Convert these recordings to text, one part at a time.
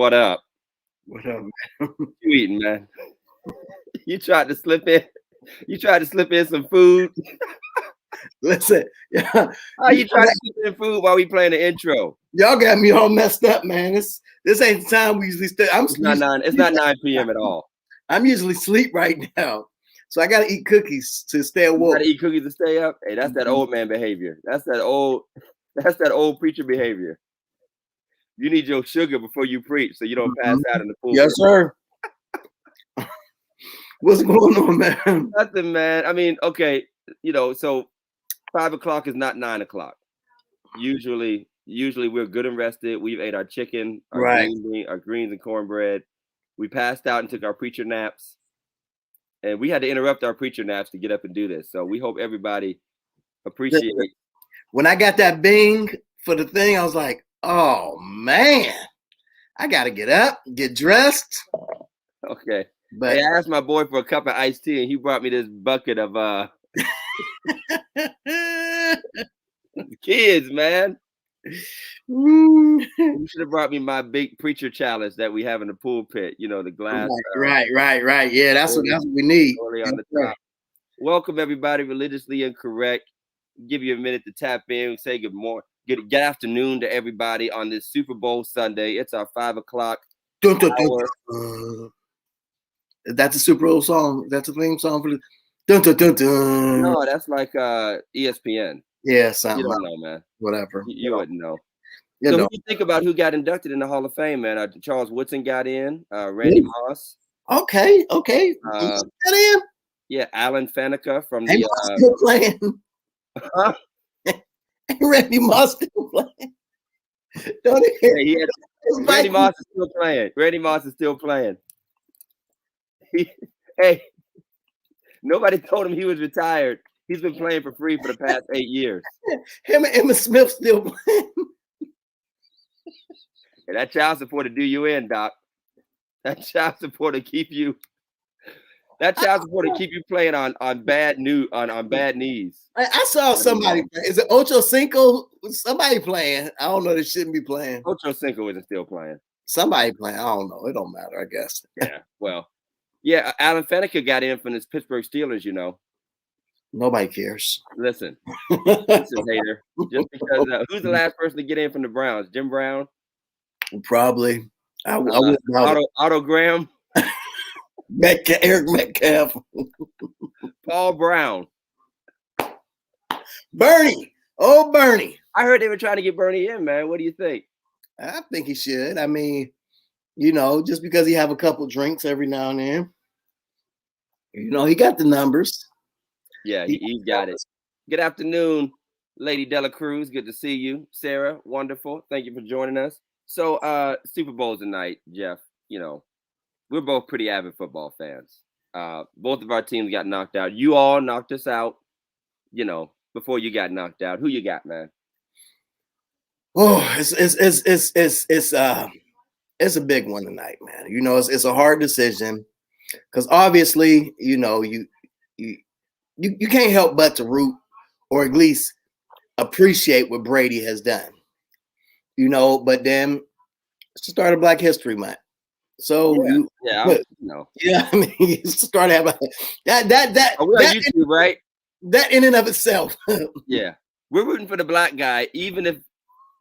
What up? What up, man? You eating, man? You tried to slip in. You tried to slip in some food. Listen, yeah, Oh, you tried to slip in food while we playing the intro. y'all got me all messed up, man. This ain't the time we usually stay. It's not 9 p.m. at all. I'm usually asleep right now, so I got to eat cookies to stay You awoke. gotta eat cookies to stay up. Hey, that's that old man behavior. That's that old preacher behavior. You need your sugar before you preach, so you don't pass out in the pool. Yes, sir. What's going on, man? Nothing, man. I mean, okay, so 5 o'clock is not 9 o'clock. Usually we're good and rested. We've ate our chicken, our greens and cornbread. We passed out and took our preacher naps. And we had to interrupt our preacher naps to get up and do this. So we hope everybody appreciates. When I got that bing for the thing, I was like, oh, man, I got to get up, get dressed. Okay. But hey, I asked my boy for a cup of iced tea, and he brought me this bucket of kids, man. You should have brought me my big preacher challenge that we have in the pulpit. The glass. Right. Yeah, that's what we need. On the top. Welcome everybody, religiously incorrect. Give you a minute to tap in. Say good morning, good afternoon to everybody on this Super Bowl Sunday. It's our 5 o'clock. That's a Super Bowl song. That's a theme song for the. Dun, dun, dun, dun. No, that's like ESPN. Yeah, something. You don't know, man. Whatever. You wouldn't know. So who do you think about who got inducted in the Hall of Fame, man? Charles Woodson got in. Randy Moss. Okay. Got in. Yeah, Alan Faneca from the. Still playing. Huh? Randy Moss still playing. Don't Randy Moss is still playing. Randy Moss is still playing. Hey, nobody told him he was retired. He's been playing for free for the past 8 years. Him and Emma Smith still playing. Hey, that child support to do you in, Doc. That child support to keep you. That child support to keep you playing on bad knees. I saw somebody. Is it Ocho Cinco? Somebody playing. I don't know. They shouldn't be playing. Ocho Cinco isn't still playing. Somebody playing. I don't know. It don't matter. I guess. Yeah. Well. Yeah. Alan Faneca got in from his Pittsburgh Steelers. Nobody cares. Listen, hater. Just because who's the last person to get in from the Browns? Jim Brown? Probably. Otto Graham? Eric Metcalf. Paul Brown. Bernie. Oh, Bernie. I heard they were trying to get Bernie in, man. What do you think? I think he should. I mean, just because he have a couple drinks every now and then. He got the numbers. Yeah, he's got it. Good afternoon, Lady Dela Cruz. Good to see you. Sarah, wonderful. Thank you for joining us. So, Super Bowl tonight, Jeff. We're both pretty avid football fans. Both of our teams got knocked out. You all knocked us out, before you got knocked out. Who you got, man? Oh, it's a big one tonight, man. It's a hard decision because obviously, you can't help but to root or at least appreciate what Brady has done, but then it's the start of Black History Month. So I mean, you start having that. Oh, we're on YouTube, right? That in and of itself. Yeah, we're rooting for the black guy, even if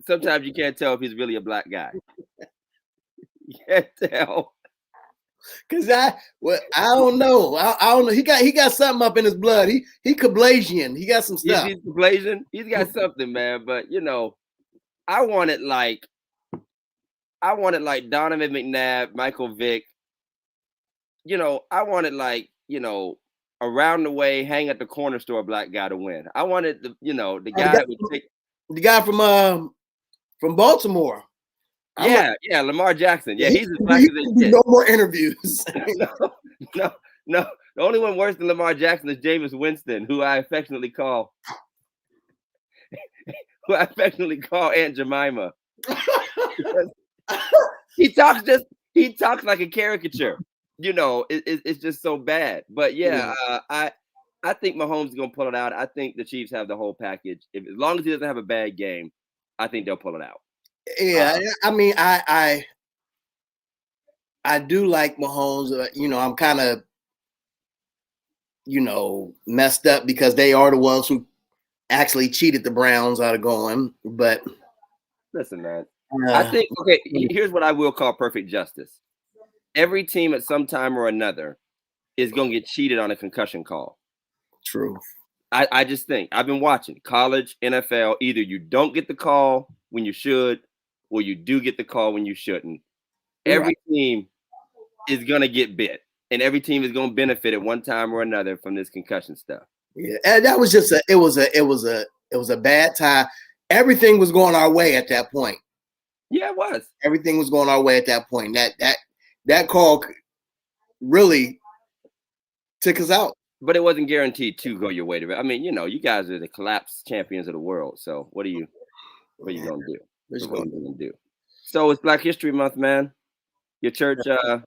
sometimes you can't tell if he's really a black guy. You can't tell. Cause I don't know. I don't know. He got something up in his blood. He Kablasian. He got some stuff. He's Kablasian. He's got something, man. But I want it like Donovan McNabb, Michael Vick. I want it like around the way, hang at the corner store black guy to win. I wanted the guy that would take the guy from Baltimore. Yeah, Lamar Jackson. Yeah, he's as black as they get. No more interviews. No. The only one worse than Lamar Jackson is Jameis Winston, who I affectionately call Aunt Jemima. He talks like a caricature. It's just so bad. But I think Mahomes is gonna pull it out. I think the Chiefs have the whole package. As long as he doesn't have a bad game, I think they'll pull it out. Yeah, I mean, I I do like Mahomes. I'm kind of, messed up because they are the ones who actually cheated the Browns out of going. But listen, man, I think, okay, here's what I will call perfect justice. Every team at some time or another is going to get cheated on a concussion call. True. I just think, I've been watching college, NFL, either you don't get the call when you should, or you do get the call when you shouldn't. Every team is going to get bit, and every team is going to benefit at one time or another from this concussion stuff. Yeah, and that was just it was a bad time. Everything was going our way at that point. Yeah, it was. Everything was going our way at that point. That call really took us out. But it wasn't guaranteed to go your way. I mean, you guys are the collapse champions of the world. So what are you gonna do? What are you gonna do? So it's Black History Month, man. Your church do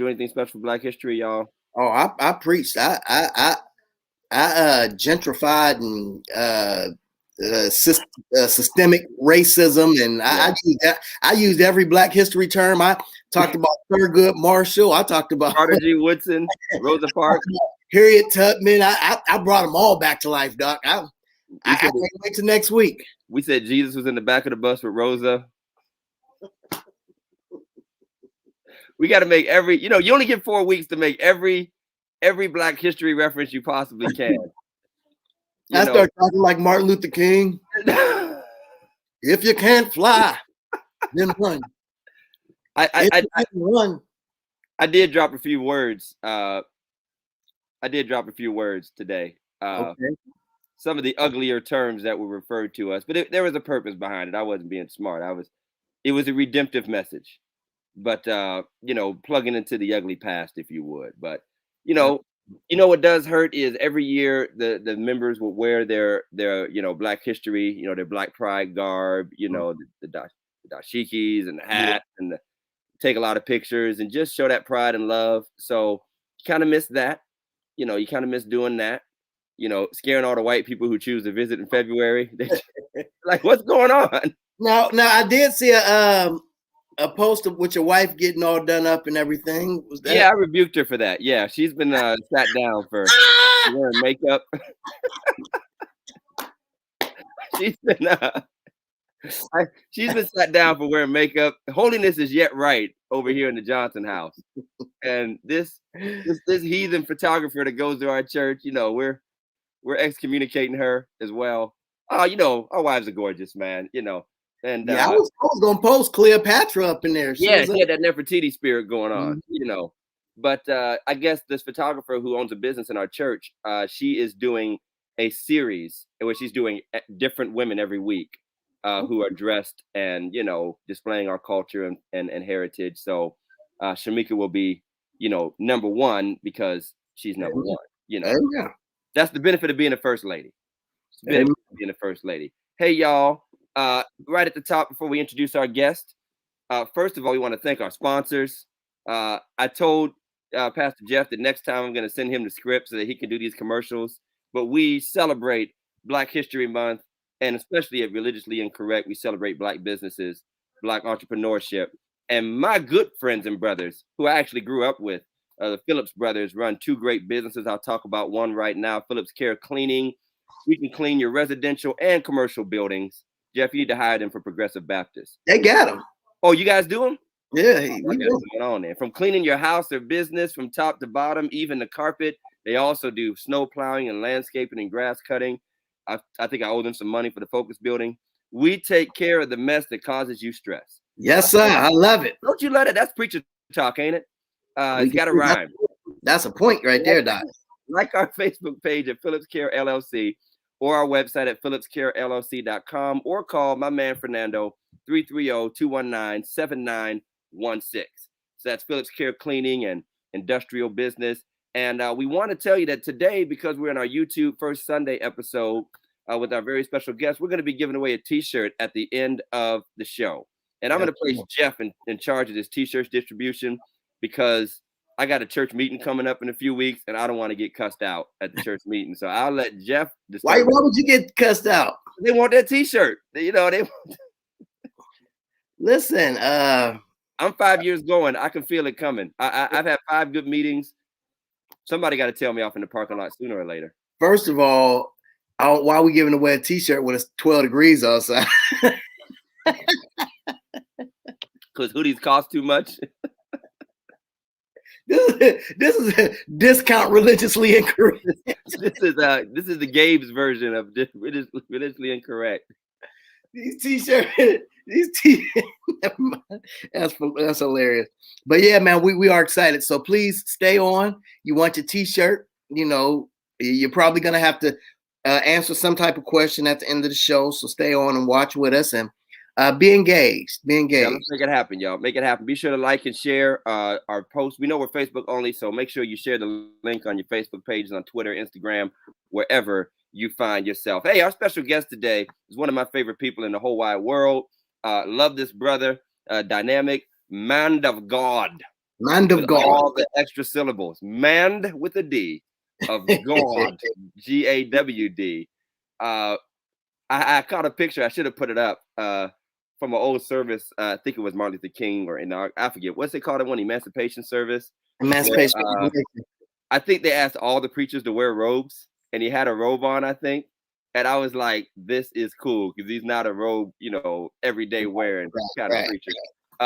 anything special for Black History, y'all? Oh, I preached. I gentrified and systemic racism, and I used every Black History term. I talked about Thurgood Marshall. I talked about Carter G. Woodson, Rosa Parks, Harriet Tubman. I brought them all back to life, Doc. I can't wait till next week. We said Jesus was in the back of the bus with Rosa. We got to make every. You only get 4 weeks to make every Black History reference you possibly can. I start talking like Martin Luther King. If you can't fly, then run. Run. I did drop a few words. I did drop a few words today. Some of the uglier terms that were referred to us, but there was a purpose behind it. I wasn't being smart. It was a redemptive message, but plugging into the ugly past, if you would. But what does hurt is every year the members will wear their Black History, their Black Pride garb, the dashikis and the hat and take a lot of pictures and just show that pride and love. So you kind of miss that. You kind of miss doing that. Scaring all the white people who choose to visit in February. Like, what's going on? Now I did see a post with your wife getting all done up and everything. Was that? Yeah, I rebuked her for that. Yeah, she's been sat down for wearing makeup. She's been sat down for wearing makeup. Holiness is yet right over here in the Johnson house. And this heathen photographer that goes to our church, we're excommunicating her as well. Oh, our wives are gorgeous, man. And I was gonna post Cleopatra up in there. She had that Nefertiti spirit going on, But I guess this photographer who owns a business in our church, she is doing a series in which she's doing different women every week who are dressed and displaying our culture and heritage. So Shamika will be number one because she's number one. That's the benefit of being a first lady. Being a first lady. Hey, y'all. Right at the top, before we introduce our guest, first of all, we want to thank our sponsors. I told Pastor Jeff that next time I'm going to send him the script so that he can do these commercials. But we celebrate Black History Month, and especially at Religiously Incorrect, we celebrate Black businesses, Black entrepreneurship. And my good friends and brothers, who I actually grew up with, the Phillips brothers, run two great businesses. I'll talk about one right now, Phillips Care Cleaning. We can clean your residential and commercial buildings. Jeff, you need to hire them for Progressive Baptist. They got them. Oh, you guys do them? Yeah. What's going on there? From cleaning your house or business from top to bottom, even the carpet. They also do snow plowing and landscaping and grass cutting. I think I owe them some money for the Focus building. We take care of the mess that causes you stress. Yes, sir. I love it. Don't you love it? That's preacher talk, ain't it? It's got to rhyme. That's a point right there, Doc. Like our Facebook page at Phillips Care LLC or our website at phillipscarellc.com or call my man Fernando 330-219-7916. So that's Phillips Care Cleaning and Industrial Business. And we want to tell you that today, because we're in our YouTube First Sunday episode with our very special guest, we're going to be giving away a T-shirt at the end of the show. And I'm going to place Jeff in charge of this T-shirt distribution because I got a church meeting coming up in a few weeks, and I don't want to get cussed out at the church meeting. So I'll let Jeff decide. Why would you get cussed out? They want that T-shirt. They want. Listen, I'm 5 years going. I can feel it coming. I've had 5 good meetings. Somebody got to tell me off in the parking lot sooner or later. First of all, why are we giving away a T-shirt when it's 12 degrees outside? Because hoodies cost too much. This is a discount religiously incorrect. This is the Gabe's version of religiously incorrect. These T-shirts, that's hilarious. But yeah, man, we are excited. So please stay on. You want your T-shirt? You know, you're probably gonna have to answer some type of question at the end of the show. So stay on and watch with us and be engaged. Be engaged. Yeah, let's make it happen, y'all. Make it happen. Be sure to like and share our posts. We know we're Facebook only, so make sure you share the link on your Facebook pages, on Twitter, Instagram, wherever you find yourself. Hey, our special guest today is one of my favorite people in the whole wide world. Love this brother, dynamic man of God. Man of God. All the extra syllables. Man with a D of God. G-A-W-D. I caught a picture. I should have put it up from an old service. I think it was Martin Luther King or I forget. What's it called? One Emancipation service. Emancipation. Where, I think they asked all the preachers to wear robes, and he had a robe on, I think. And I was like, this is cool because he's not a robe, you know, everyday wearing kind of preacher.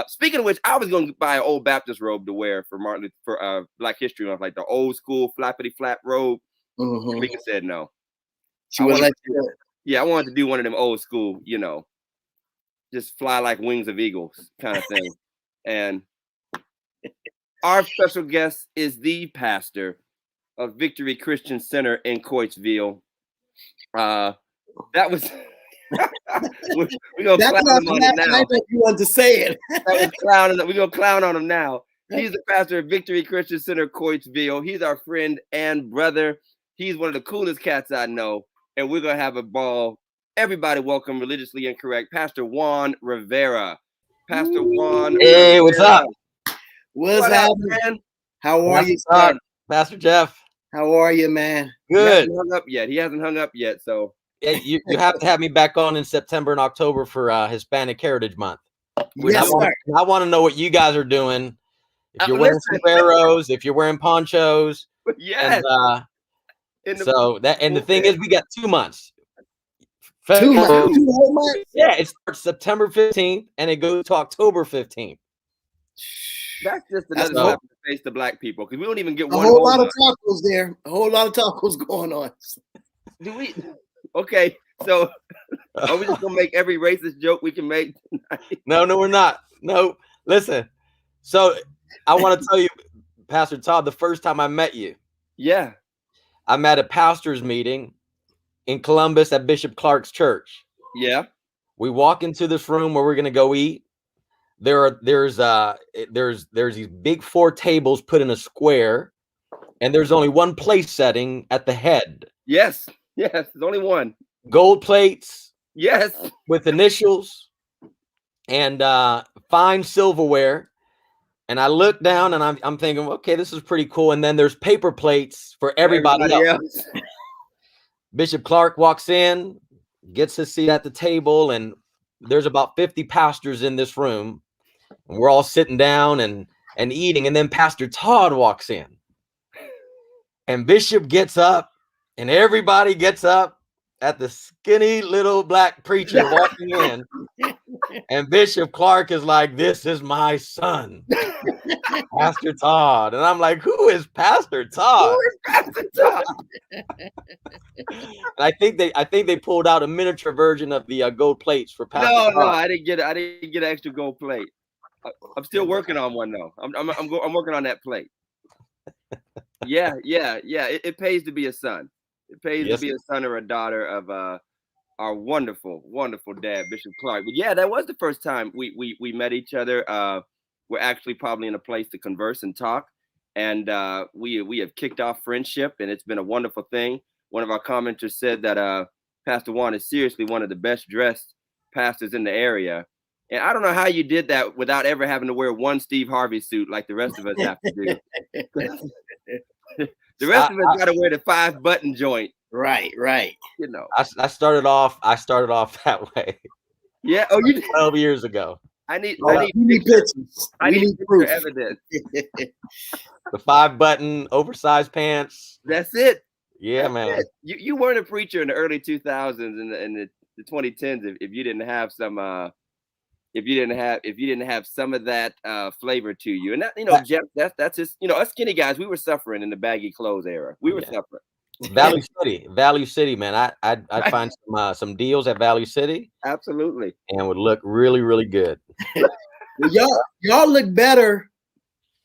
Speaking of which, I was going to buy an old Baptist robe to wear for Black History Month, like the old school flappity flap robe. Mm-hmm. Mika said no. She would let you. Yeah, I wanted to do one of them old school, you know, just fly like wings of eagles kind of thing. And our special guest is the pastor of Victory Christian Center in Coatesville. That was we're gonna clown him on it now. You want to say it. We're gonna clown on him now. He's the pastor of Victory Christian Center, Coatesville. He's our friend and brother. He's one of the coolest cats I know, and we're gonna have a ball. Everybody, welcome Religiously Incorrect, Pastor Juan Rivera. Pastor Juan. Hey, Rivera. What's up? What's happening, man? How are you, sir? Pastor Jeff. How are you, man? Good. He hasn't hung up yet. He hasn't hung up yet, so. Yeah, you have to have me back on in September and October for Hispanic Heritage Month. Yes, I want to know what you guys are doing. If you're wearing sombreros, if you're wearing ponchos. Yes. And, the thing is, we got 2 months. 2 months. 2 whole months? Yeah, it starts September 15th and it goes to October 15th. That's just another slap in the face to Black people because we don't even get one. A whole lot of tacos there. A whole lot of tacos going on. Do we? Okay, so are we just gonna make every racist joke we can make tonight? No, we're not. No, listen. So I want to tell you, Pastor Todd, the first time I met you. Yeah. I'm at a pastor's meeting in Columbus at Bishop Clark's church. Yeah. We walk into this room where we're gonna go eat. There's these big 4 tables put in a square, and there's only one place setting at the head. Yes, there's only one. Gold plates. Yes. With initials and fine silverware. And I look down and I'm thinking, okay, this is pretty cool. And then there's paper plates for everybody else. Bishop Clark walks in, gets his seat at the table, and there's about 50 pastors in this room. And we're all sitting down and eating. And then Pastor Todd walks in. And Bishop gets up, and everybody gets up at the skinny little Black preacher walking in. And Bishop Clark is like, this is my son, Pastor Todd. And I'm like, who is Pastor Todd? Who is Pastor Todd? And I think they pulled out a miniature version of the gold plates for Pastor Todd. No, I didn't get an extra gold plate. I'm still working on one though. I'm working on that plate. Yeah. It pays to be a son. It pays to be a son or a daughter of our wonderful, wonderful dad, Bishop Clark. But yeah, that was the first time we met each other. We're actually probably in a place to converse and talk. And we have kicked off friendship, and it's been a wonderful thing. One of our commenters said that Pastor Juan is seriously one of the best dressed pastors in the area. And I don't know how you did that without ever having to wear one Steve Harvey suit like the rest of us have to do. The rest of us got to wear the 5-button joint. Right. You know, I started off that way. Yeah. Oh, you did. 12 years ago. I need pictures. I need proof. Evidence. The 5-button oversized pants. That's it. Yeah, That's man. It. You weren't a preacher in the early 2000s and the 2010s if you didn't have some if you didn't have some of that flavor to you. And that, Jeff, that's just, us skinny guys, we were suffering in the baggy clothes era. We were suffering. Value City, man. I'd find some deals at Value City. Absolutely. And would look really, really good. y'all look better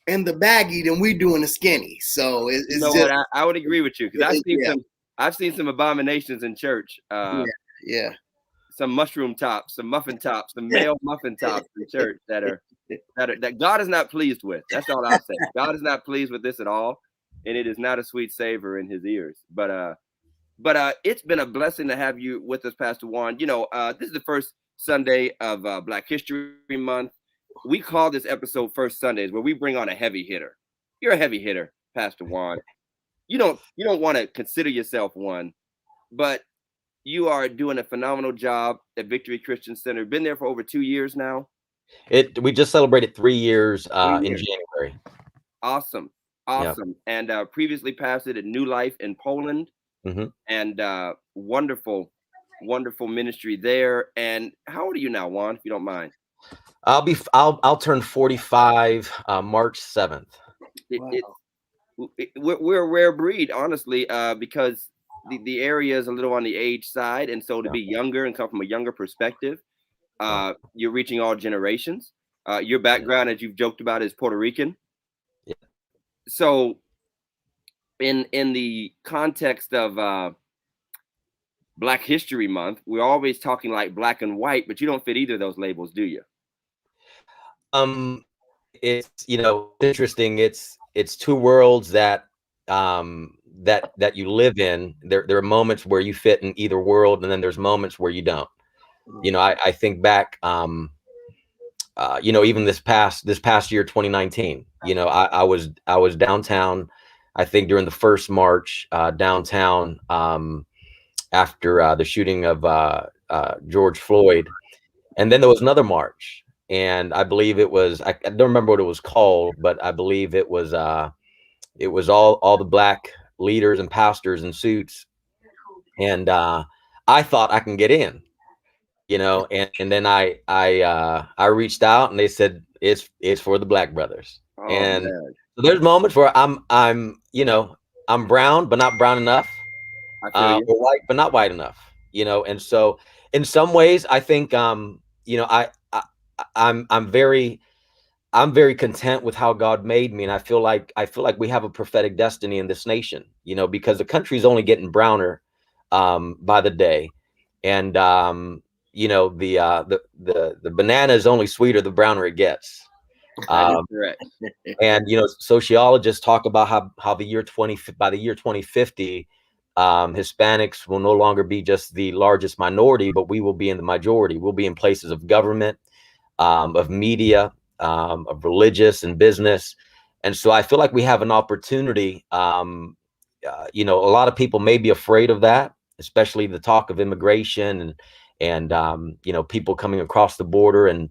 in the baggy than we do in the skinny. So it's what I would agree with you, because I've seen some abominations in church. Some mushroom tops, some muffin tops, some male muffin tops in church that God is not pleased with. That's all I'll say. God is not pleased with this at all, and it is not a sweet savor in his ears. But it's been a blessing to have you with us, Pastor Juan. This is the first Sunday of Black History Month. We call this episode First Sundays, where we bring on a heavy hitter. You're a heavy hitter, Pastor Juan. You don't want to consider yourself one, but you are doing a phenomenal job at Victory Christian Center. Been there for over 2 years now. We just celebrated 3 years in January. Awesome. Yep. And previously pastored at New Life in Poland. Mm-hmm. And wonderful ministry there. And how old are you now, Juan, if you don't mind? I'll turn 45 March 7th. We're a rare breed, honestly, because the area is a little on the age side, and so to be younger and come from a younger perspective, you're reaching all generations. Your background, as you've joked about, is Puerto Rican. Yeah. So in the context of Black History Month, we're always talking like black and white, but you don't fit either of those labels, do you? It's interesting. It's two worlds that you live in. There are moments where you fit in either world, and then there's moments where you don't. I think back, even this past year, 2019. I was downtown. I think during the first march downtown after the shooting of George Floyd, and then there was another march, and I believe it was I don't remember what it was called, but I believe it was all the Black leaders and pastors in suits, and I thought I can get in, and then I reached out, and they said it's for the Black brothers. Oh, and man. So there's moments where I'm brown but not brown enough, or white but not white enough, and so in some ways I think I'm very content with how God made me, and I feel like we have a prophetic destiny in this nation, because the country is only getting browner by the day, and the banana is only sweeter the browner it gets. Correct. And sociologists talk about how by the year 2050, Hispanics will no longer be just the largest minority, but we will be in the majority. We'll be in places of government, of media, of religious and business. And so I feel like we have an opportunity. A lot of people may be afraid of that, especially the talk of immigration and people coming across the border and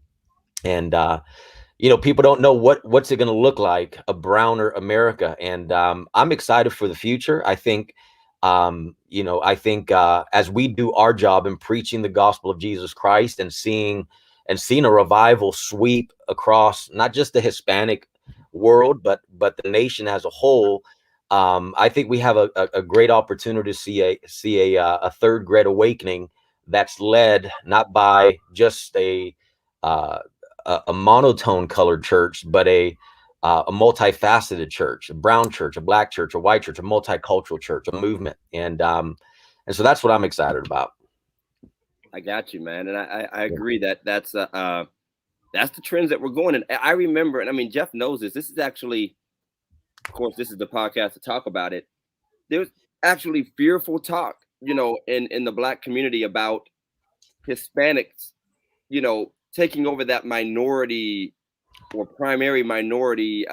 people don't know what's it going to look like, a browner America. And I'm excited for the future. I think as we do our job in preaching the gospel of Jesus Christ and seeing a revival sweep across not just the Hispanic world, but the nation as a whole, I think we have a great opportunity to see a third great awakening that's led not by just a monotone colored church, but a multifaceted church, a brown church, a Black church, a white church, a multicultural church, a movement. And so that's what I'm excited about. I got you, man. And I agree that's the trends that we're going in. I remember, and I mean, Jeff knows this. This is actually, of course, this is the podcast to talk about it. There's actually fearful talk, in the Black community about Hispanics, taking over that minority or primary minority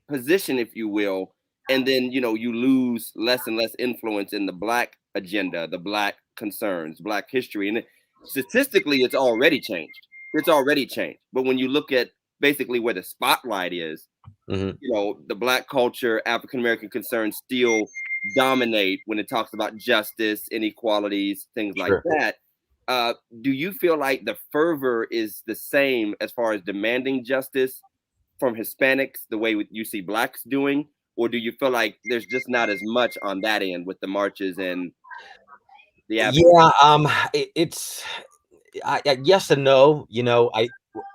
position, if you will. And then, you lose less and less influence in the Black agenda, the Black concerns, Black history. And statistically, it's already changed. it's already changed. But when you look at basically where the spotlight is, you know, the Black culture, African American concerns still dominate when it talks about justice, inequalities, things like that. Do you feel like the fervor is the same as far as demanding justice from Hispanics, the way you see Blacks doing? Or do you feel like there's just not as much on that end with the marches and the it's yes and no. You know,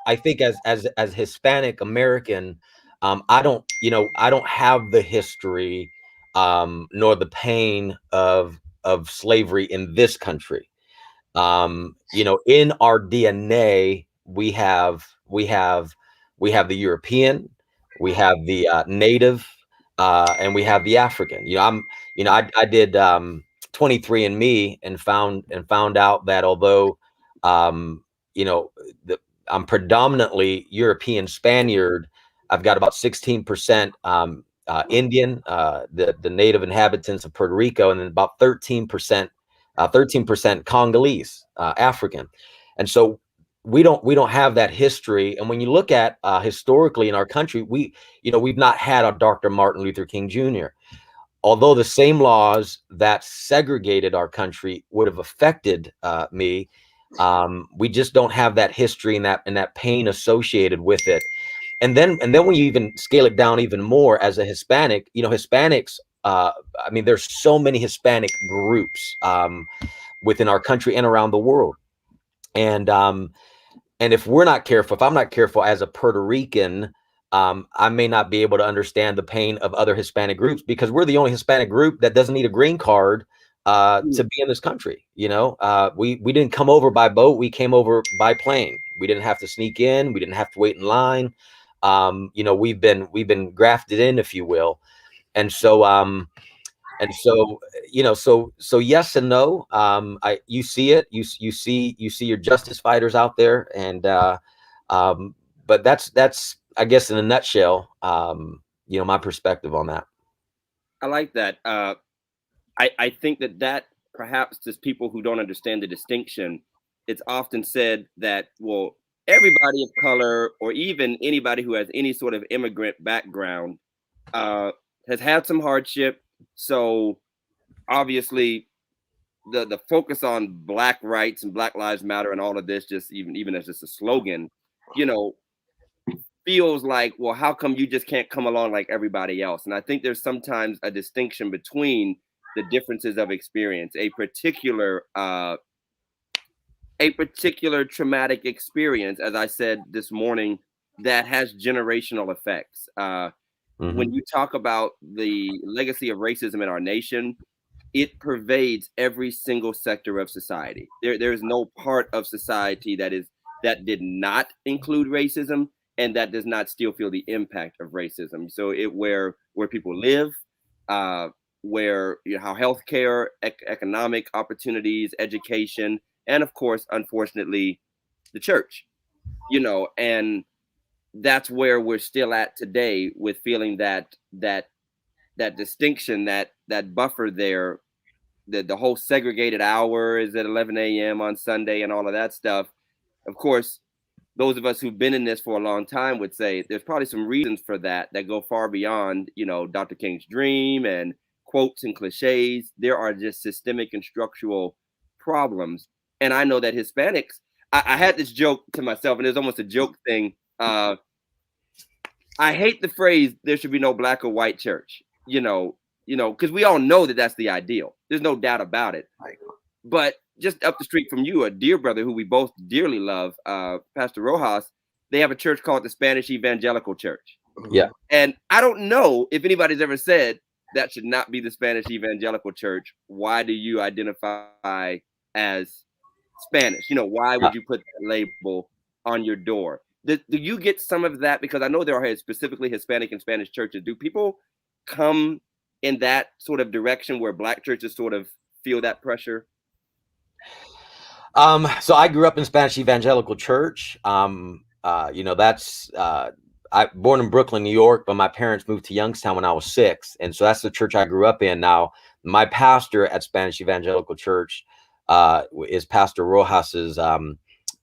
I think as Hispanic American, I don't have the history nor the pain of slavery in this country. You know, in our DNA, we have the European, we have the Native, and we have the African. You know, I did 23andMe and found out that although you know, I'm predominantly European Spaniard, I've got about 16% Indian, the native inhabitants of Puerto Rico, and then about 13% Congolese, African. And so we don't have that history. And when you look at historically in our country, we've not had a Dr. Martin Luther King Jr. Although the same laws that segregated our country would have affected me, we just don't have that history and that pain associated with it. And then when you even scale it down even more as a Hispanic, you know, Hispanics, I mean, there's so many Hispanic groups within our country and around the world. And if we're not careful, if I'm not careful as a Puerto Rican, I may not be able to understand the pain of other Hispanic groups, because we're the only Hispanic group that doesn't need a green card to be in this country. You know, we didn't come over by boat. We came over by plane. We didn't have to sneak in. We didn't have to wait in line. You know, we've been grafted in, if you will. And so, you know, so yes and no. You see it. You see your justice fighters out there, and but that's I guess in a nutshell, you know, my perspective on that. I like that. I think that perhaps to people who don't understand the distinction, it's often said that, well, everybody of color, or even anybody who has any sort of immigrant background, has had some hardship. So obviously the focus on Black rights and Black Lives Matter and all of this, just even as just a slogan, you know, feels like, well, how come you just can't come along like everybody else? And I think there's sometimes a distinction between the differences of experience. A particular traumatic experience, as I said this morning, that has generational effects. When you talk about the legacy of racism in our nation, it pervades every single sector of society. There is no part of society that did not include racism and that does not still feel the impact of racism. So where people live, where, you know, how healthcare, economic opportunities, education, and of course, unfortunately, the church, you know, and that's where we're still at today, with feeling that distinction, that buffer there, the whole segregated hour is at 11 a.m. on Sunday and all of that stuff. Of course, those of us who've been in this for a long time would say there's probably some reasons for that go far beyond, you know, Dr. King's dream and quotes and cliches. There are just systemic and structural problems. And I know that Hispanics, I had this joke to myself, and it was almost a joke thing. I hate the phrase, there should be no black or white church, you know, because we all know that that's the ideal. There's no doubt about it. But just up the street from you, a dear brother who we both dearly love, Pastor Rojas, they have a church called the Spanish Evangelical Church. Yeah. And I don't know if anybody's ever said that should not be the Spanish Evangelical Church. Why do you identify as Spanish? You know, why would you put that label on your door? Do you get some of that? Because I know there are specifically Hispanic and Spanish churches. Do people come in that sort of direction where Black churches sort of feel that pressure? So I grew up in Spanish Evangelical Church. You know, that's I born in Brooklyn, New York, but my parents moved to Youngstown when I was 6, and so that's the church I grew up in. Now, my pastor at Spanish Evangelical Church is Pastor Rojas's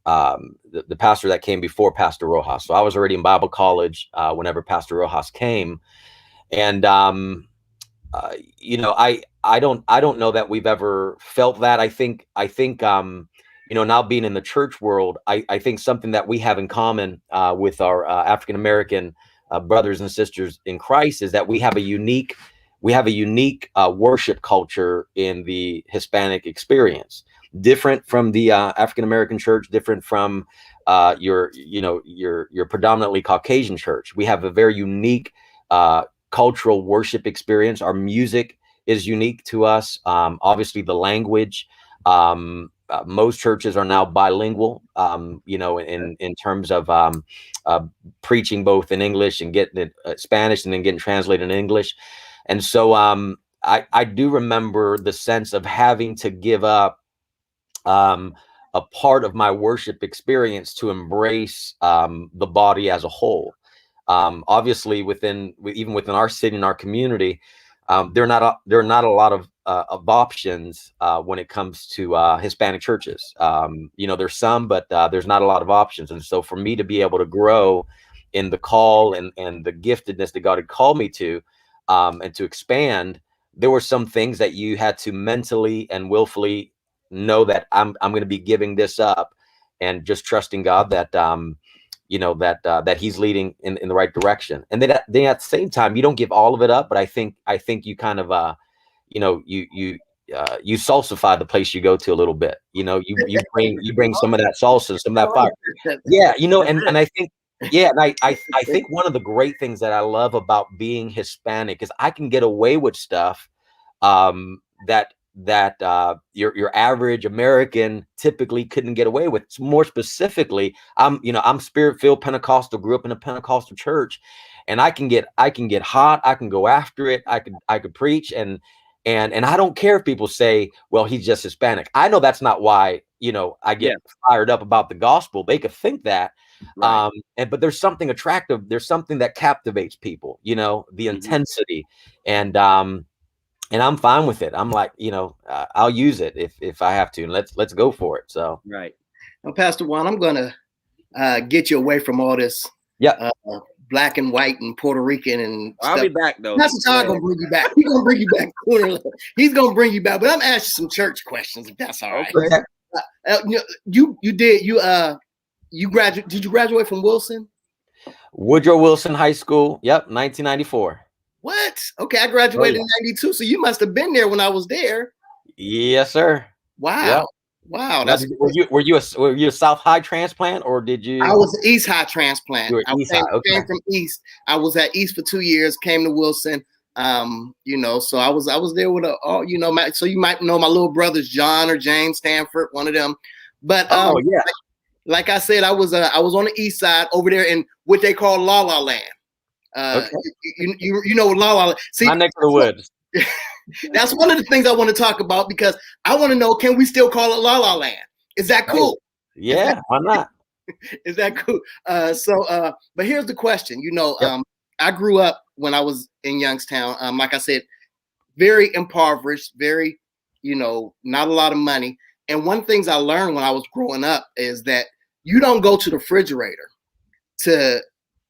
the pastor that came before Pastor Rojas. So I was already in Bible college whenever Pastor Rojas came. And, I don't know that we've ever felt that. I think, now being in the church world, I think something that we have in common with our African-American brothers and sisters in Christ is that we have a unique worship culture in the Hispanic experience, different from the African-American church, different from your predominantly Caucasian church. We have a very unique cultural worship experience. Our music is unique to us. Obviously the language, most churches are now bilingual, in terms of preaching both in English and getting it Spanish and then getting translated in English. And so I do remember the sense of having to give up a part of my worship experience to embrace the body as a whole. Obviously, even within our city and our community, there are not a lot of options when it comes to Hispanic churches. There's some, but there's not a lot of options. And so for me to be able to grow in the call and the giftedness that God had called me to, and to expand, there were some things that you had to mentally and willfully know that I'm going to be giving this up, and just trusting God that that He's leading in the right direction. And then at the same time, you don't give all of it up, but I think you kind of you salsify the place you go to a little bit. You bring some of that salsa, some of that fire. Yeah, and I think. Yeah, and I think one of the great things that I love about being Hispanic is I can get away with stuff that your average American typically couldn't get away with. More specifically, I'm Spirit-filled Pentecostal, grew up in a Pentecostal church, and I can get hot. I can go after it. I could preach, and I don't care if people say, well, he's just Hispanic. I know that's not why I get fired up about the gospel. They could think that. Right. But there's something attractive. There's something that captivates people, the intensity, and I'm fine with it. I'm like, I'll use it if I have to, and let's go for it. So, right. Now, Pastor Juan, I'm going to get you away from all this. Yeah. Black and white and Puerto Rican and I'll stuff. be back though. Pastor Todd gonna bring you back. He's gonna bring you back. He's gonna bring you back. But I'm asking some church questions if that's all right. Okay. You graduate? Did you graduate from Wilson? Woodrow Wilson High School. Yep, 1994. What? Okay, I graduated in 92, so you must have been there when I was there. Yes, sir. Wow. Yep. Wow. Now, were you a South High transplant, or did you? I was an East High transplant. You were East High. Okay. Came from East. I was at East for 2 years. Came to Wilson. So I was there with so you might know my little brothers, John or James Stanford, one of them. But yeah. Like I said, I was on the East Side over there in what they call La La Land. Okay. You know what La La Land. See, my neck of the woods. That's one of the things I want to talk about, because I want to know, can we still call it La La Land? Is that cool? Yeah, why not? Is that cool? But here's the question. I grew up when I was in Youngstown. Like I said, very impoverished, very, not a lot of money. And one of the things I learned when I was growing up is that you don't go to the refrigerator to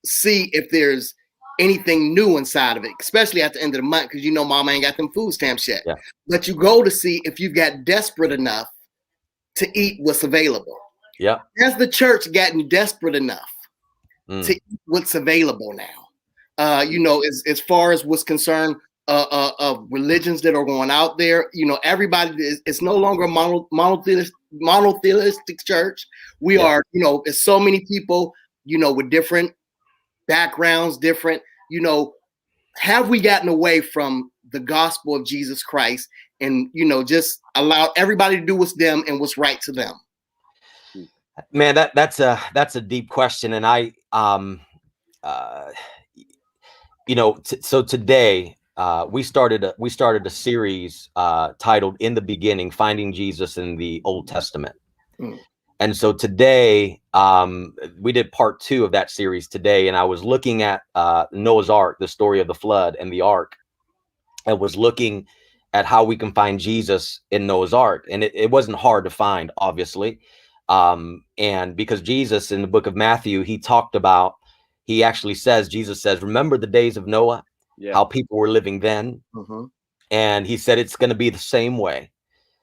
see if there's anything new inside of it, especially at the end of the month, because mama ain't got them food stamps yet. Yeah. But you go to see if you've got desperate enough to eat what's available. Yeah. Has the church gotten desperate enough to eat what's available now? As far as what's concerned of religions that are going out there, everybody it's no longer a monotheistic church. We are, it's so many people, with different backgrounds, different, have we gotten away from the gospel of Jesus Christ and, just allow everybody to do what's them and what's right to them? Man, that's a deep question. And I, so today, we started a series titled "In the Beginning: Finding Jesus in the Old Testament." And so today, we did part 2 of that series today, and I was looking at Noah's Ark, the story of the flood and the ark, and was looking at how we can find Jesus in Noah's Ark. And it wasn't hard to find, obviously. And because Jesus in the book of Matthew, he actually says, Jesus says, remember the days of Noah, how people were living then. And he said, it's going to be the same way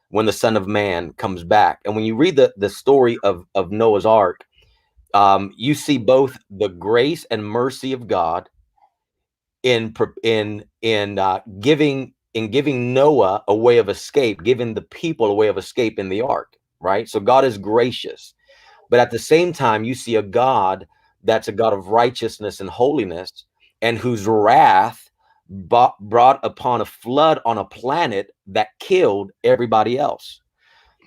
when the Son of Man comes back. And when you read the story of Noah's Ark, you see both the grace and mercy of God in giving Noah a way of escape, giving the people a way of escape in the ark, right? So God is gracious, but at the same time, you see a God that's a God of righteousness and holiness, and whose wrath brought upon a flood on a planet that killed everybody else.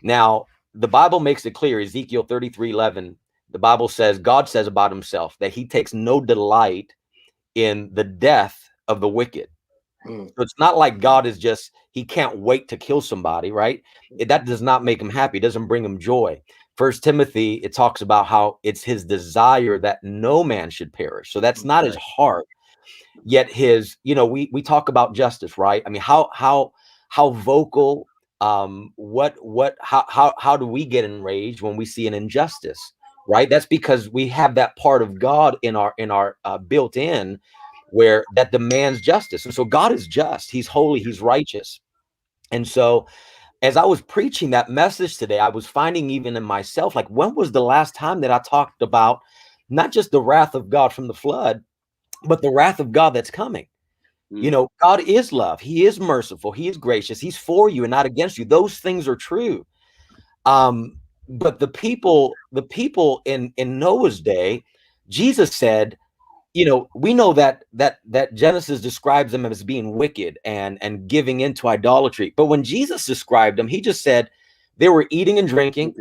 Now, the Bible makes it clear, Ezekiel 33:11, the Bible says, God says about himself that he takes no delight in the death of the wicked. So it's not like God is just, he can't wait to kill somebody, right? That does not make him happy. It doesn't bring him joy. First Timothy, it talks about how it's his desire that no man should perish. So that's not his heart. Yet we talk about justice, right? I mean, how vocal, how do we get enraged when we see an injustice, right? That's because we have that part of God in our built in, where that demands justice. And so God is just, he's holy, he's righteous. And so as I was preaching that message today, I was finding even in myself, like, when was the last time that I talked about not just the wrath of God from the flood, but the wrath of God that's coming? God is love. He is merciful. He is gracious. He's for you and not against you. Those things are true. But the people in Noah's day, Jesus said, we know that Genesis describes them as being wicked and giving into idolatry. But when Jesus described them, he just said they were eating and drinking,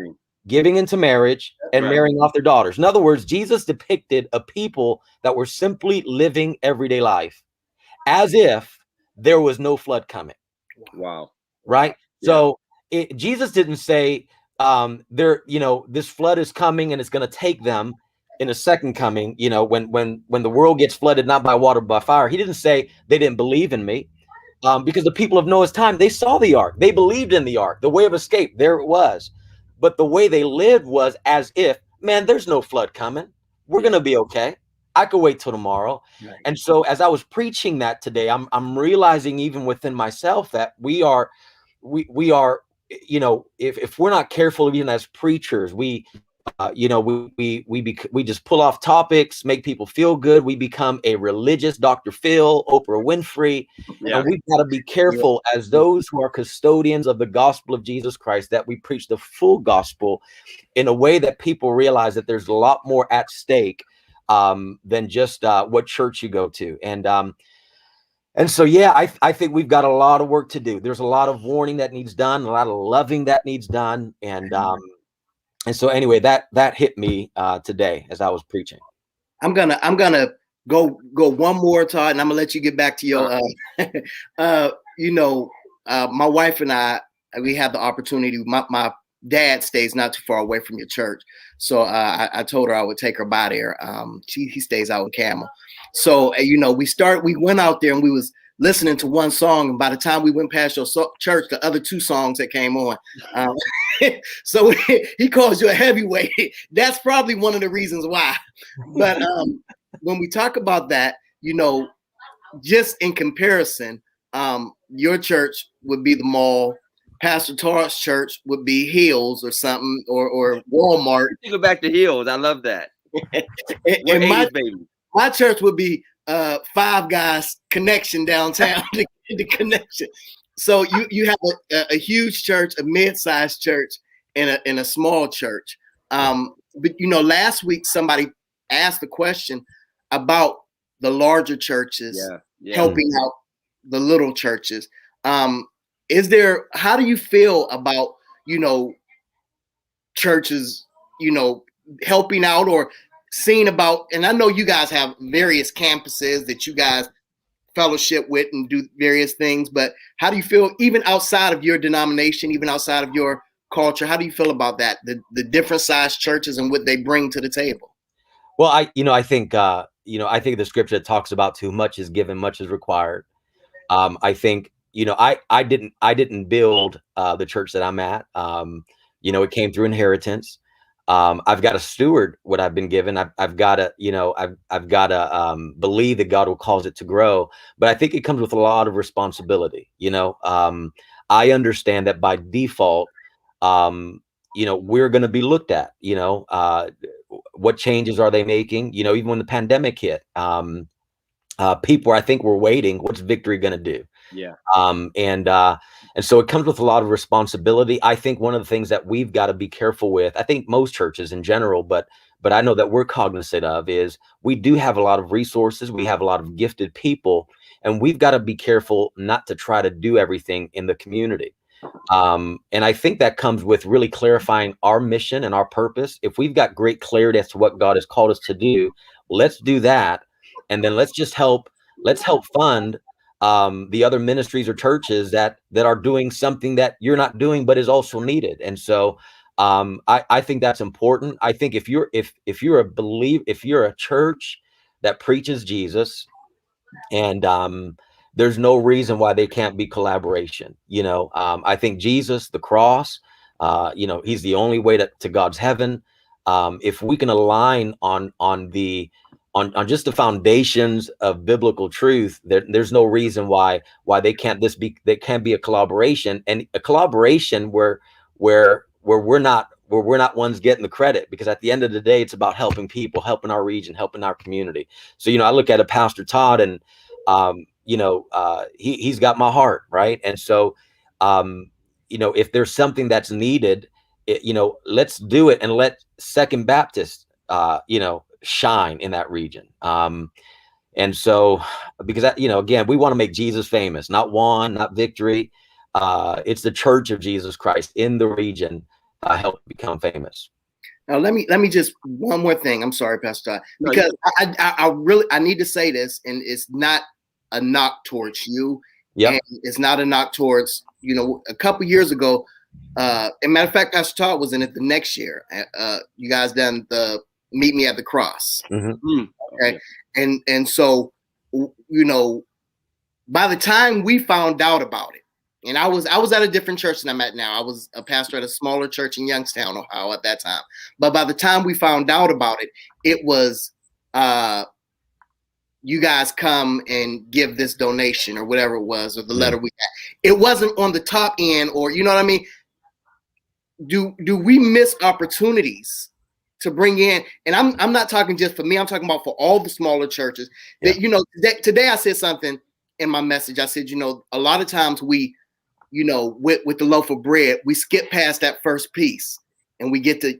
giving into marriage, and marrying off their daughters. In other words, Jesus depicted a people that were simply living everyday life as if there was no flood coming. Wow. Right? Yeah. So Jesus didn't say this flood is coming and it's going to take them in a second coming, when the world gets flooded, not by water, but by fire. He didn't say they didn't believe in me, because the people of Noah's time, they saw the ark. They believed in the ark, the way of escape. There it was. But the way they lived was as if, man, there's no flood coming. We're going to be okay. I could wait till tomorrow. Right. And so as I was preaching that today, I'm realizing even within myself that we are, if we're not careful, even as preachers, we just pull off topics, make people feel good. We become a religious Dr. Phil, Oprah Winfrey, and we've got to be careful as those who are custodians of the gospel of Jesus Christ, that we preach the full gospel in a way that people realize that there's a lot more at stake than just what church you go to. And so, I think we've got a lot of work to do. There's a lot of warning that needs done, a lot of loving that needs done. And so anyway, that hit me today as I was preaching. I'm gonna go one more, Todd, and I'm gonna let you get back to your my wife and I, we have the opportunity. My dad stays not too far away from your church. So I told her I would take her by there. He stays out in Camel. So we went out there and we was listening to one song, and by the time we went past your church, the other two songs that came on. So he calls you a heavyweight. That's probably one of the reasons why. But when we talk about that, just in comparison, your church would be the mall. Pastor Todd's church would be Hills or something, or Walmart. You go back to Hills. I love that. and my church would be Five Guys Connection downtown. the connection. So you have a huge church, a mid-sized church, and a small church. But last week somebody asked a question about the larger churches helping out the little churches. How do you feel about churches helping out or seeing about? And I know you guys have various campuses that you guys fellowship with and do various things, but how do you feel even outside of your denomination, even outside of your culture? How do you feel about that, the different sized churches and what they bring to the table? Well, I think the scripture talks about too much is given, much is required. I think I didn't build the church that I'm at. It came through inheritance. I've got to steward what I've been given. I've got to, I've got to believe that God will cause it to grow. But I think it comes with a lot of responsibility. I understand that by default, we're going to be looked at. What changes are they making? Even when the pandemic hit, people, I think, were waiting. What's Victory going to do? Yeah. And so it comes with a lot of responsibility. I think one of the things that we've got to be careful with, I think most churches in general, but I know that we're cognizant of, is we do have a lot of resources. We have a lot of gifted people, and we've got to be careful not to try to do everything in the community. And I think that comes with really clarifying our mission and our purpose. If we've got great clarity as to what God has called us to do, let's do that. And then let's help fund the other ministries or churches that are doing something that you're not doing, but is also needed. And so I think that's important. I think if you're a church that preaches Jesus, and there's no reason why they can't be collaboration. I think Jesus, the cross, he's the only way to God's heaven. If we can align on just the foundations of biblical truth, there's no reason why they can't be a collaboration, and a collaboration where we're not ones getting the credit, because at the end of the day, it's about helping people, helping our region, helping our community. So, I look at a Pastor Todd, and he's got my heart, right? And so, if there's something that's needed, let's do it, and let Second Baptist, shine in that region. And so, because again, we want to make Jesus famous, not Juan, not Victory. It's the Church of Jesus Christ in the region help become famous. Now let me just one more thing. I'm sorry, Pastor Todd, because I need to say this, and it's not a knock towards you. Yeah, and it's not a knock towards a couple years ago. As a matter of fact, Pastor Todd was in it the next year. You guys done the Meet Me at the Cross. Mm-hmm. Okay, and so by the time we found out about it, and I was at a different church than I'm at now. I was a pastor at a smaller church in Youngstown, Ohio at that time. But by the time we found out about it, it was you guys come and give this donation or whatever it was, or the letter we got. It wasn't on the top end, or you know what I mean? Do we miss opportunities to bring in? And I'm not talking just for me, I'm talking about for all the smaller churches. That today I said something in my message. I said, a lot of times we, with the loaf of bread, we skip past that first piece, and we get to,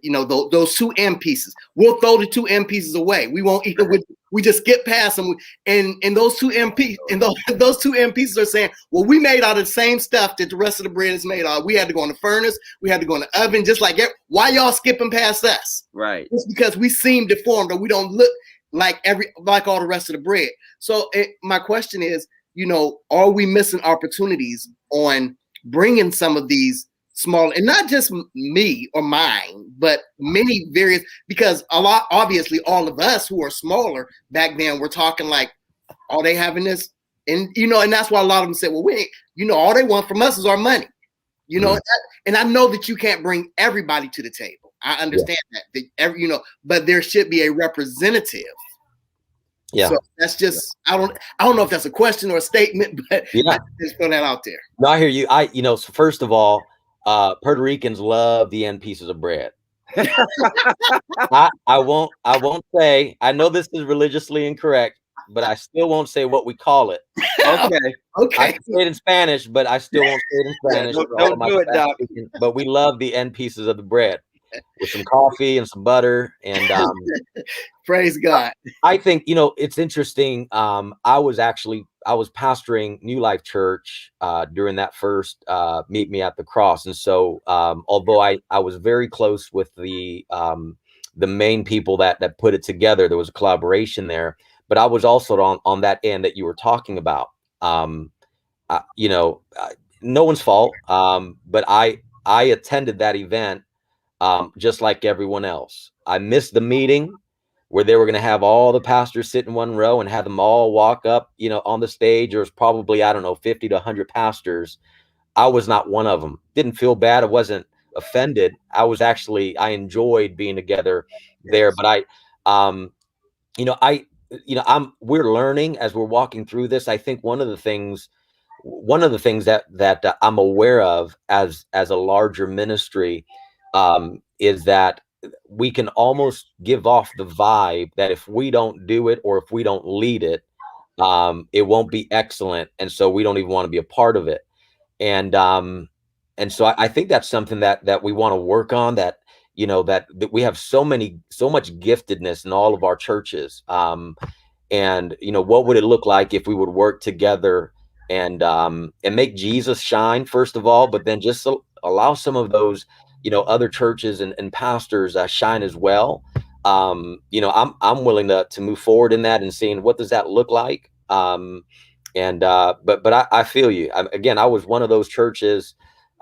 those two end pieces. We'll throw the two end pieces away. We won't eat it. We just skip past them. And those two end pieces, and those two end pieces are saying, well, we made out of the same stuff that the rest of the bread is made of. We had to go in the furnace. We had to go in the oven. Just like, why y'all skipping past us? Right. It's because we seem deformed, or we don't look like all the rest of the bread. So my question is, are we missing opportunities on bringing some of these small, and not just me or mine, but many various, because obviously all of us who are smaller back then, we're talking like, are they having this? And, and that's why a lot of them said, well, all they want from us is our money, and I know that you can't bring everybody to the table. I understand that, but there should be a representative. Yeah. So that's just, I don't know if that's a question or a statement, but I just throw that out there. No, I hear you. So first of all, Puerto Ricans love the end pieces of bread. I won't say, I know this is religiously incorrect, but I still won't say what we call it. Okay. I can say it in Spanish, but I still won't say it in Spanish. Don't do it, Doc. But we love the end pieces of the bread with some coffee and some butter, and praise God. I think it's interesting. I was pastoring New Life Church during that first Meet Me at the Cross, and so although I was very close with the main people that put it together, there was a collaboration there. But I was also on that end that you were talking about. No one's fault, but I attended that event just like everyone else. I missed the meeting where they were going to have all the pastors sit in one row and have them all walk up, on the stage. There was probably, 50 to 100 pastors. I was not one of them. Didn't feel bad. It wasn't offended. I enjoyed being together there, but we're learning as we're walking through this. I think one of the things that I'm aware of as a larger ministry is that we can almost give off the vibe that if we don't do it or if we don't lead it, it won't be excellent, and so we don't even want to be a part of it. And so I think that's something that we want to work on, that that we have so much giftedness in all of our churches. And what would it look like if we would work together and make Jesus shine, first of all, but then just allow some of those other churches and pastors shine as well. I'm willing to move forward in that and seeing what does that look like. But I feel you. I was one of those churches.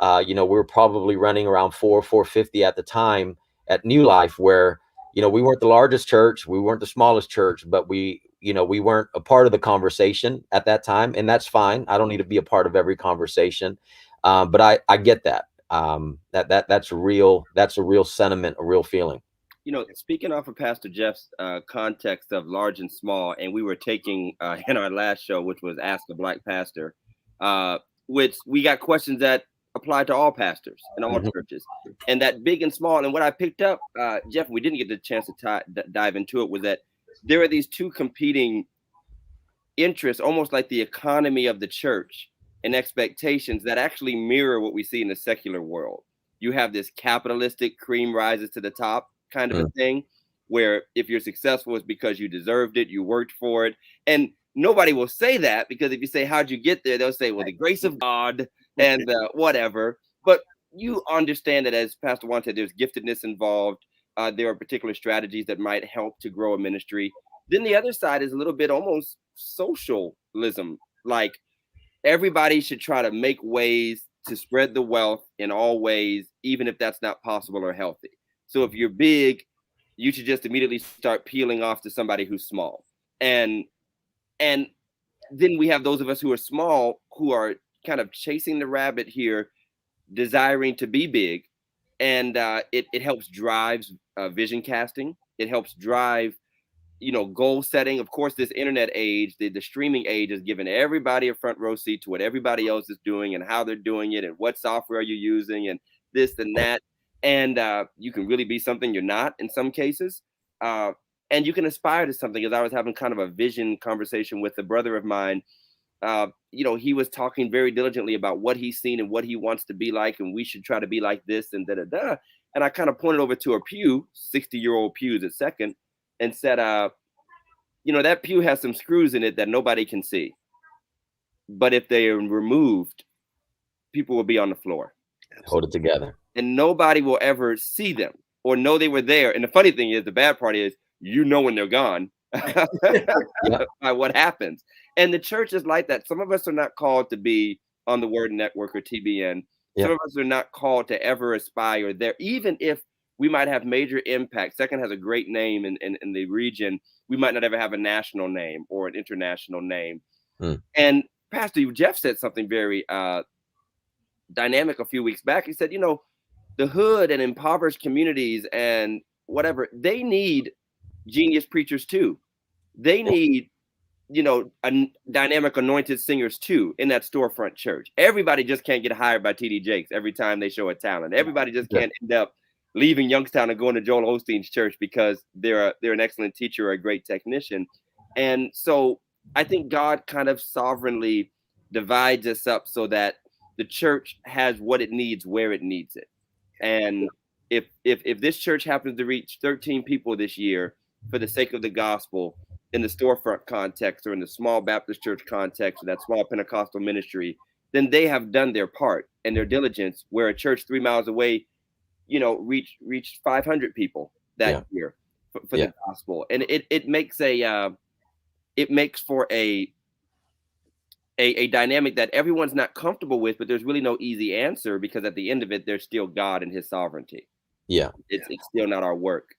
We were probably running around 450 at the time at New Life, where we weren't the largest church, we weren't the smallest church, but we weren't a part of the conversation at that time, and that's fine. I don't need to be a part of every conversation, but I get that. That's a real sentiment, a real feeling. Speaking off of Pastor Jeff's context of large and small, and we were taking in our last show, which was Ask a Black Pastor, which we got questions that apply to all pastors and all churches, and that big and small. And what I picked up, Jeff, we didn't get the chance to dive into it, was that there are these two competing interests, almost like the economy of the church and expectations that actually mirror what we see in the secular world. You have this capitalistic cream rises to the top kind of a thing, where if you're successful, it's because you deserved it, you worked for it. And nobody will say that, because if you say, how'd you get there? They'll say, well, the grace of God and whatever. But you understand that, as Pastor Juan said, there's giftedness involved. There are particular strategies that might help to grow a ministry. Then the other side is a little bit almost socialism, like everybody should try to make ways to spread the wealth in all ways, even if that's not possible or healthy. So if you're big, you should just immediately start peeling off to somebody who's small. And then we have those of us who are small, who are kind of chasing the rabbit here, desiring to be big. And it helps drive vision casting. It helps drive, goal setting. Of course, this internet age, the streaming age, has given everybody a front row seat to what everybody else is doing and how they're doing it and what software are you using and this and that. And you can really be something you're not in some cases. And you can aspire to something. As I was having kind of a vision conversation with a brother of mine, he was talking very diligently about what he's seen and what he wants to be like, and we should try to be like this and da-da-da. And I kind of pointed over to a pew, 60-year-old pews at Second, and said, that pew has some screws in it that nobody can see. But if they are removed, people will be on the floor. Hold it together. And nobody will ever see them or know they were there. And the funny thing is, the bad part is, when they're gone by what happens. And the church is like that. Some of us are not called to be on the Word Network or TBN. Some of us are not called to ever aspire there, even if we might have major impact. Second has a great name in the region. We might not ever have a national name or an international name. And Pastor Jeff said something very dynamic a few weeks back. He said, the hood and impoverished communities and whatever, they need genius preachers too. They need, a dynamic anointed singers too in that storefront church. Everybody just can't get hired by TD Jakes every time they show a talent. Everybody just can't end up leaving Youngstown and going to Joel Osteen's church because they're an excellent teacher or a great technician. And so I think God kind of sovereignly divides us up so that the church has what it needs where it needs it. And if this church happens to reach 13 people this year for the sake of the gospel in the storefront context or in the small Baptist church context or that small Pentecostal ministry, then they have done their part and their diligence, where a church 3 miles away, reached 500 people that year for the gospel. And it makes for a dynamic that everyone's not comfortable with, but there's really no easy answer, because at the end of it, there's still God and his sovereignty. It's still not our work.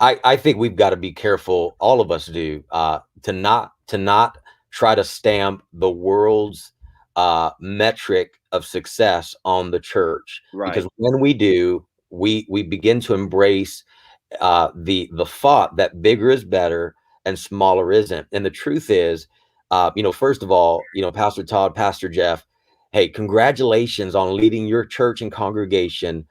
I think we've got to be careful, all of us do, to not try to stamp the world's metric of success on the church, because when we do, we begin to embrace the thought that bigger is better and smaller isn't. And the truth is, first of all, Pastor Todd, Pastor Jeff, hey, congratulations on leading your church and congregation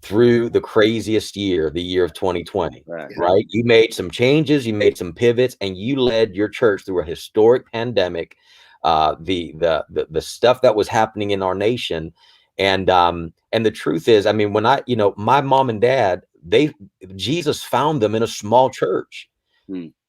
through the craziest year, the year of 2020, right? You made some changes, you made some pivots, and you led your church through a historic pandemic, the stuff that was happening in our nation. And the truth is, I mean, when my mom and dad, Jesus found them in a small church.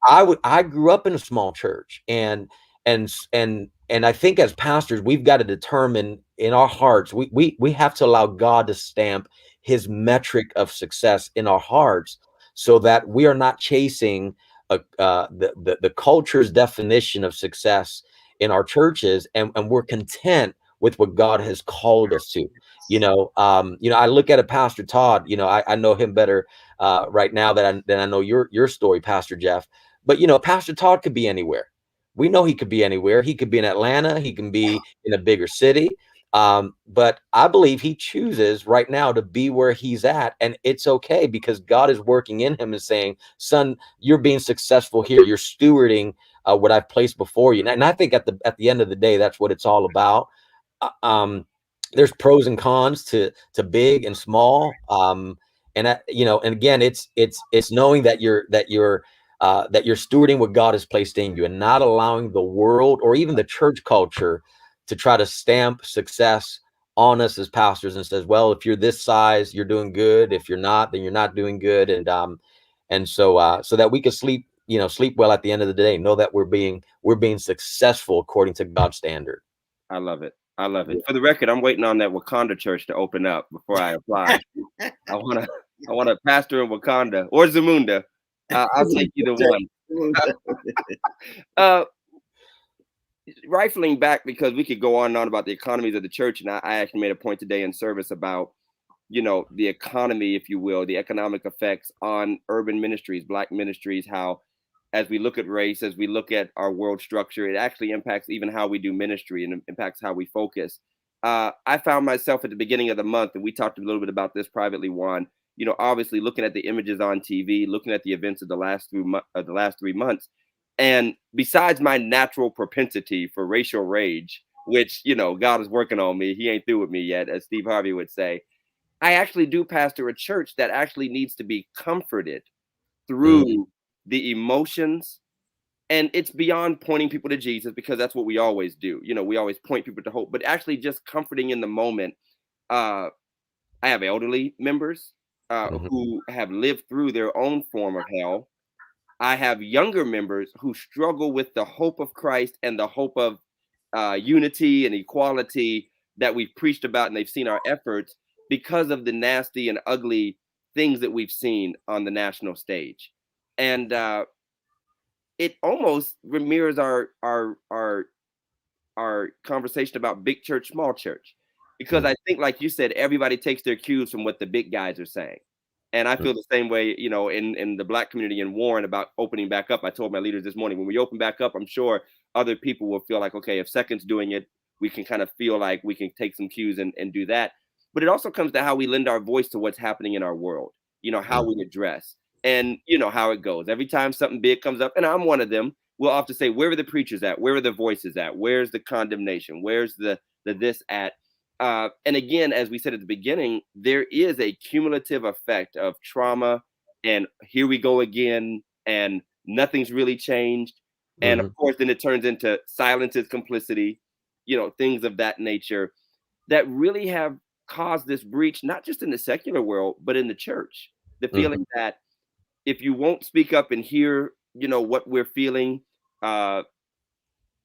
I grew up in a small church, and I think as pastors, we've got to determine in our hearts, we have to allow God to stamp his metric of success in our hearts, so that we are not chasing the culture's definition of success in our churches, and we're content with what God has called us to. I look at a Pastor Todd. I know him better right now than I know your story, Pastor Jeff. But Pastor Todd could be anywhere. We know he could be anywhere. He could be in Atlanta. He can be in a bigger city. But I believe he chooses right now to be where he's at, and it's okay, because God is working in him and saying, "Son, you're being successful here. You're stewarding what I've placed before you." And I think at the end of the day, that's what it's all about. There's pros and cons to big and small, and again, it's knowing that you're stewarding what God has placed in you, and not allowing the world or even the church culture to try to stamp success on us as pastors and says, well, if you're this size, you're doing good. If you're not, then you're not doing good. And so that we can sleep well at the end of the day, know that we're being successful according to God's standard. I love it. I love it. For the record, I'm waiting on that Wakanda church to open up before I apply. I want to pastor in Wakanda or Zamunda. I'll take either one. Rifling back, because we could go on and on about the economies of the church, and I actually made a point today in service about the economy, if you will, the economic effects on urban ministries, Black ministries, how as we look at race, as we look at our world structure, it actually impacts even how we do ministry, and impacts how we focus. I found myself at the beginning of the month, and we talked a little bit about this privately, Juan, obviously looking at the images on TV, looking at the events of the last 3 months. And besides my natural propensity for racial rage, which, God is working on me, he ain't through with me yet, as Steve Harvey would say, I actually do pastor a church that actually needs to be comforted through the emotions. And it's beyond pointing people to Jesus, because that's what we always do. We always point people to hope, but actually just comforting in the moment. I have elderly members who have lived through their own form of hell. I have younger members who struggle with the hope of Christ and the hope of unity and equality that we've preached about, and they've seen our efforts because of the nasty and ugly things that we've seen on the national stage. And it almost mirrors our conversation about big church, small church, because I think, like you said, everybody takes their cues from what the big guys are saying. And I feel the same way, in the Black community in Warren about opening back up. I told my leaders this morning, when we open back up, I'm sure other people will feel like, okay, if Second's doing it, we can kind of feel like we can take some cues and do that. But it also comes to how we lend our voice to what's happening in our world, how we address, and how it goes. Every time something big comes up, and I'm one of them, we'll often say, where are the preachers at? Where are the voices at? Where's the condemnation? Where's the this at? And again, as we said at the beginning, there is a cumulative effect of trauma, and here we go again, and nothing's really changed. And of course, then it turns into silence is complicity, things of that nature that really have caused this breach, not just in the secular world, but in the church. The feeling that if you won't speak up and hear, what we're feeling,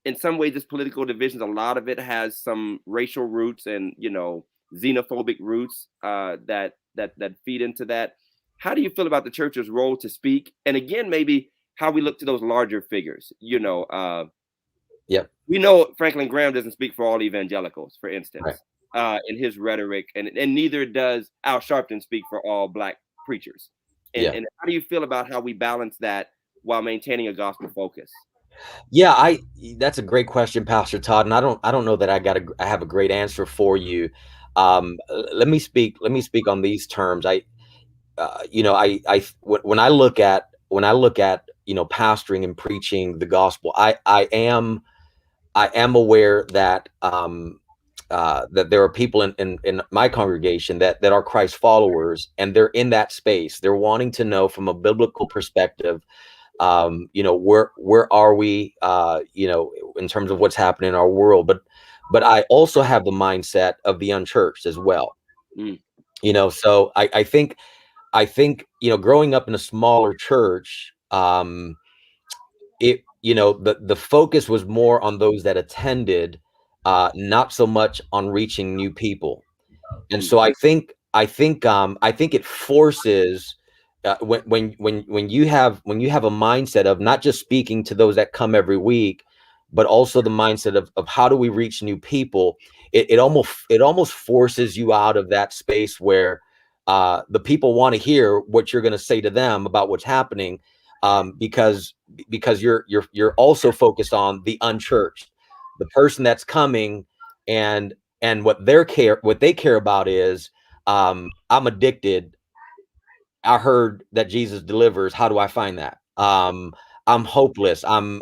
in some ways, this political divisions, a lot of it has some racial roots and, xenophobic roots that feed into that. How do you feel about the church's role to speak? And again, maybe how we look to those larger figures, We know Franklin Graham doesn't speak for all evangelicals, for instance, in his rhetoric, and neither does Al Sharpton speak for all Black preachers. And how do you feel about how we balance that while maintaining a gospel focus? Yeah, that's a great question, Pastor Todd, and I don't know that I have a great answer for you. Let me speak on these terms. When I look at pastoring and preaching the gospel, I am aware that that there are people in my congregation that are Christ followers, and they're in that space. They're wanting to know from a biblical perspective, where are we, in terms of what's happening in our world. But I also have the mindset of the unchurched as well. Mm. So I think growing up in a smaller church, the focus was more on those that attended, not so much on reaching new people. And so I think it forces, when you have a mindset of not just speaking to those that come every week, but also the mindset of how do we reach new people. It almost forces you out of that space where the people want to hear what you're going to say to them about what's happening, because you're also focused on the unchurched, the person that's coming, and what they care about is, I'm addicted. I heard that Jesus delivers. How do I find that? I'm hopeless. I'm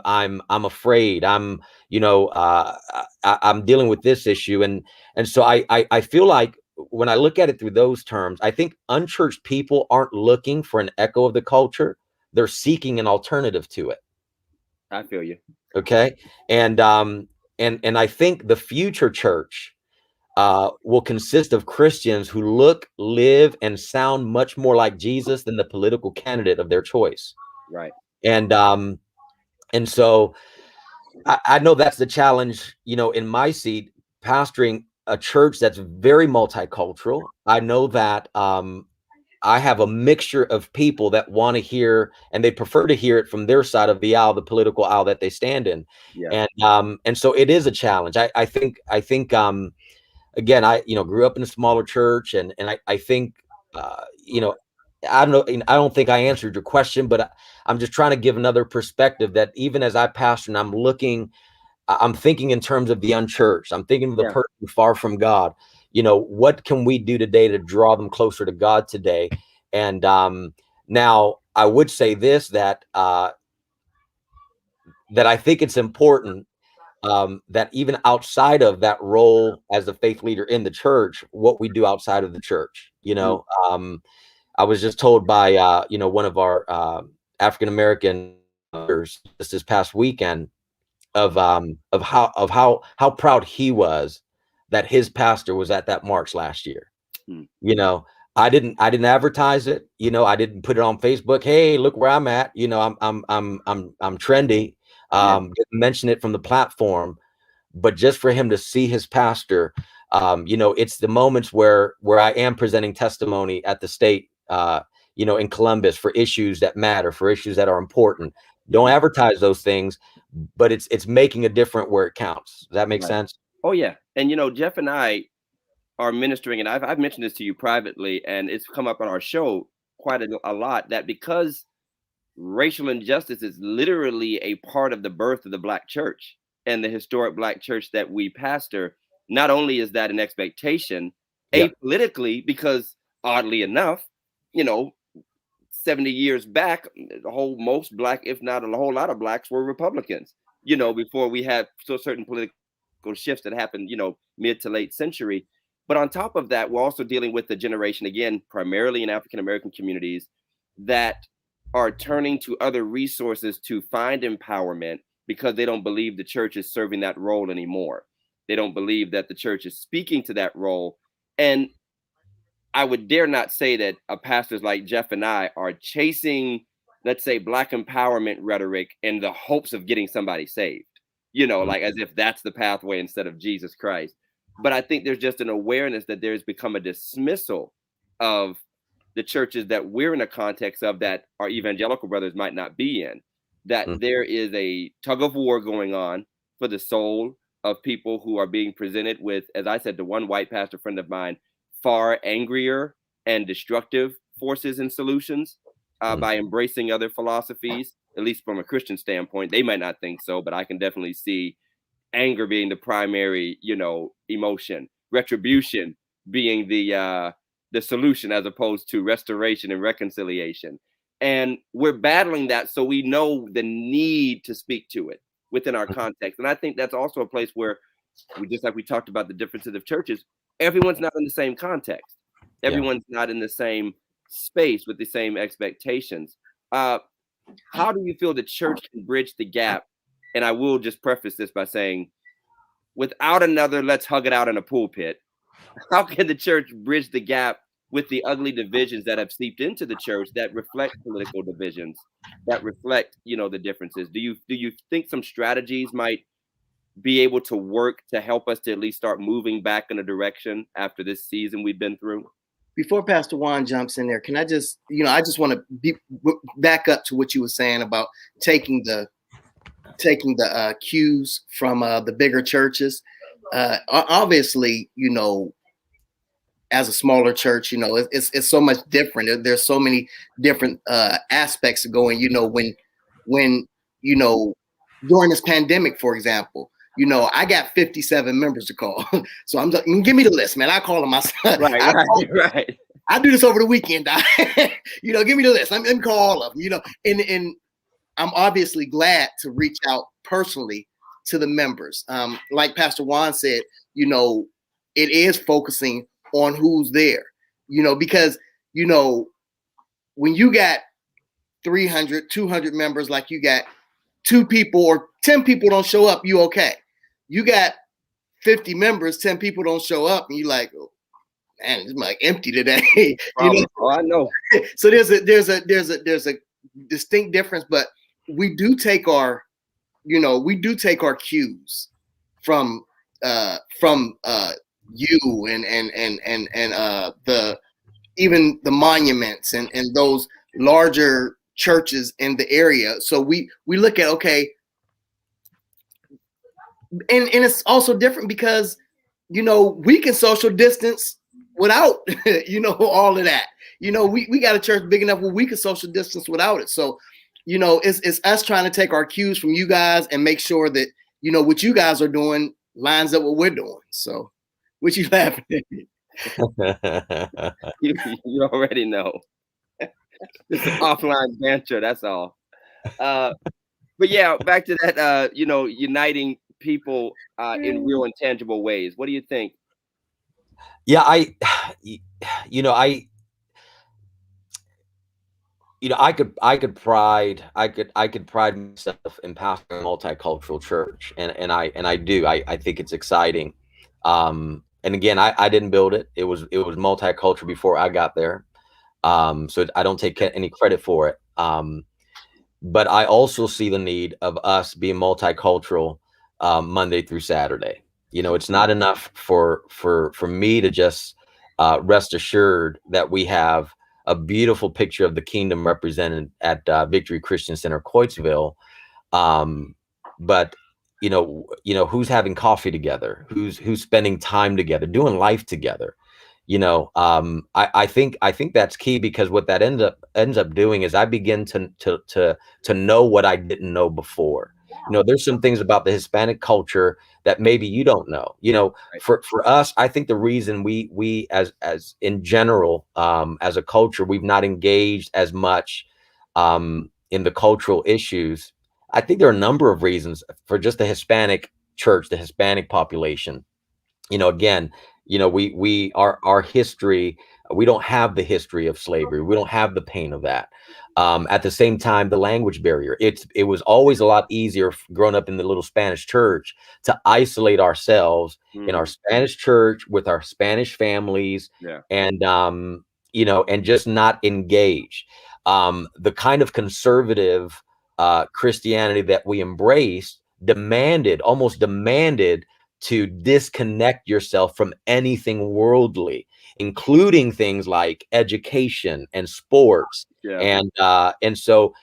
afraid. I'm dealing with this issue, and so I feel like when I look at it through those terms, I think unchurched people aren't looking for an echo of the culture. They're seeking an alternative to it. I feel you. Okay, and I think the future church will consist of Christians who look, live, and sound much more like Jesus than the political candidate of their choice. Right. And so I know that's the challenge, in my seat, pastoring a church that's very multicultural. I know that I have a mixture of people that want to hear, and they prefer to hear it from their side of the aisle, the political aisle that they stand in. Yeah. And so it is a challenge. I think again, I grew up in a smaller church, and I think I don't know, I don't think I answered your question, but I'm just trying to give another perspective that even as I pastor and I'm thinking in terms of the unchurched. I'm thinking of the person far from God. What can we do today to draw them closer to God today? And now I would say this, that I think it's important, that even outside of that role as the faith leader in the church, what we do outside of the church. I was just told by one of our African American leaders just this past weekend of how proud he was that his pastor was at that march last year. I didn't advertise it. I didn't put it on Facebook. Hey, look where I'm at. I'm trendy. Didn't mention it from the platform, but just for him to see his pastor, it's the moments where I am presenting testimony at the state, in Columbus, for issues that matter, for issues that are important. Don't advertise those things, but it's making a difference where it counts. Does that make sense? Oh yeah. And Jeff and I are ministering, and I've mentioned this to you privately, and it's come up on our show quite a lot, that because racial injustice is literally a part of the birth of the Black church and the historic Black church that we pastor, not only is that an expectation apolitically, because oddly enough, 70 years back, most Black, if not a whole lot of Blacks, were Republicans, before we had certain political shifts that happened, mid to late century. But on top of that, we're also dealing with the generation, again, primarily in African American communities, that are turning to other resources to find empowerment because they don't believe the church is serving that role anymore. They don't believe that the church is speaking to that role. And I would dare not say that pastors like Jeff and I are chasing, let's say, Black empowerment rhetoric in the hopes of getting somebody saved, like as if that's the pathway instead of Jesus Christ. But I think there's just an awareness that there's become a dismissal of the churches that we're in a context of that our evangelical brothers might not be in, that there is a tug of war going on for the soul of people who are being presented with, as I said to one white pastor friend of mine, far angrier and destructive forces and solutions by embracing other philosophies at least from a Christian standpoint, they might not think so, but I can definitely see anger being the primary, emotion, retribution being the solution as opposed to restoration and reconciliation. And we're battling that, so we know the need to speak to it within our context. And I think that's also a place where we talked about the differences of churches, everyone's not in the same context. Everyone's not in the same space with the same expectations. How do you feel the church can bridge the gap? And I will just preface this by saying, without another let's hug it out in a pulpit, how can the church bridge the gap with the ugly divisions that have seeped into the church that reflect political divisions, that reflect, the differences? Do you think some strategies might be able to work to help us to at least start moving back in a direction after this season we've been through? Before Pastor Juan jumps in there, can I just, I just want to back up to what you were saying about taking the cues from the bigger churches. Obviously, as a smaller church, it's so much different. There's so many different aspects of going. When during this pandemic, for example, I got 57 members to call. So I'm like, give me the list, man. I call them myself. Right. I do this over the weekend. Give me the list. Let me call all of them, and I'm obviously glad to reach out personally to the members. Like Pastor Juan said, it is focusing on who's there, because, when you got 300, 200 members, like you got 2 people or 10 people don't show up, you okay. You got 50 members, 10 people don't show up, and you like, oh, man, it's like empty today. Oh, I know. So there's a distinct difference, but we do take our cues from you and even the monuments and those larger churches in the area. So we look at, okay, and it's also different because we can social distance without all of that. We got a church big enough where we can social distance without it. So it's us trying to take our cues from you guys and make sure that what you guys are doing lines up with what we're doing. So what you laughing at? you already know. It's an offline banter, that's all. But yeah, back to that, uniting people in real and tangible ways. What do you think? Yeah, I could pride myself in pastoring a multicultural church, and I do. I think it's exciting. And again, I didn't build it. It was multicultural before I got there. So I don't take any credit for it. But I also see the need of us being multicultural Monday through Saturday. It's not enough for me to just rest assured that we have a beautiful picture of the kingdom represented at Victory Christian Center, Coatesville. But who's having coffee together, who's spending time together, doing life together. I think that's key, because what that ends up doing is I begin to know what I didn't know before. There's some things about the Hispanic culture that maybe you don't know. For us, I think the reason we as in general, as a culture, we've not engaged as much in the cultural issues. I think there are a number of reasons for just the Hispanic church, the Hispanic population. Again, our history, we don't have the history of slavery. We don't have the pain of that. At the same time, the language barrier, it was always a lot easier growing up in the little Spanish church to isolate ourselves in our Spanish church with our Spanish families, and and just not engage. The kind of conservative Christianity that we embraced almost demanded to disconnect yourself from anything worldly, including things like education and sports. And so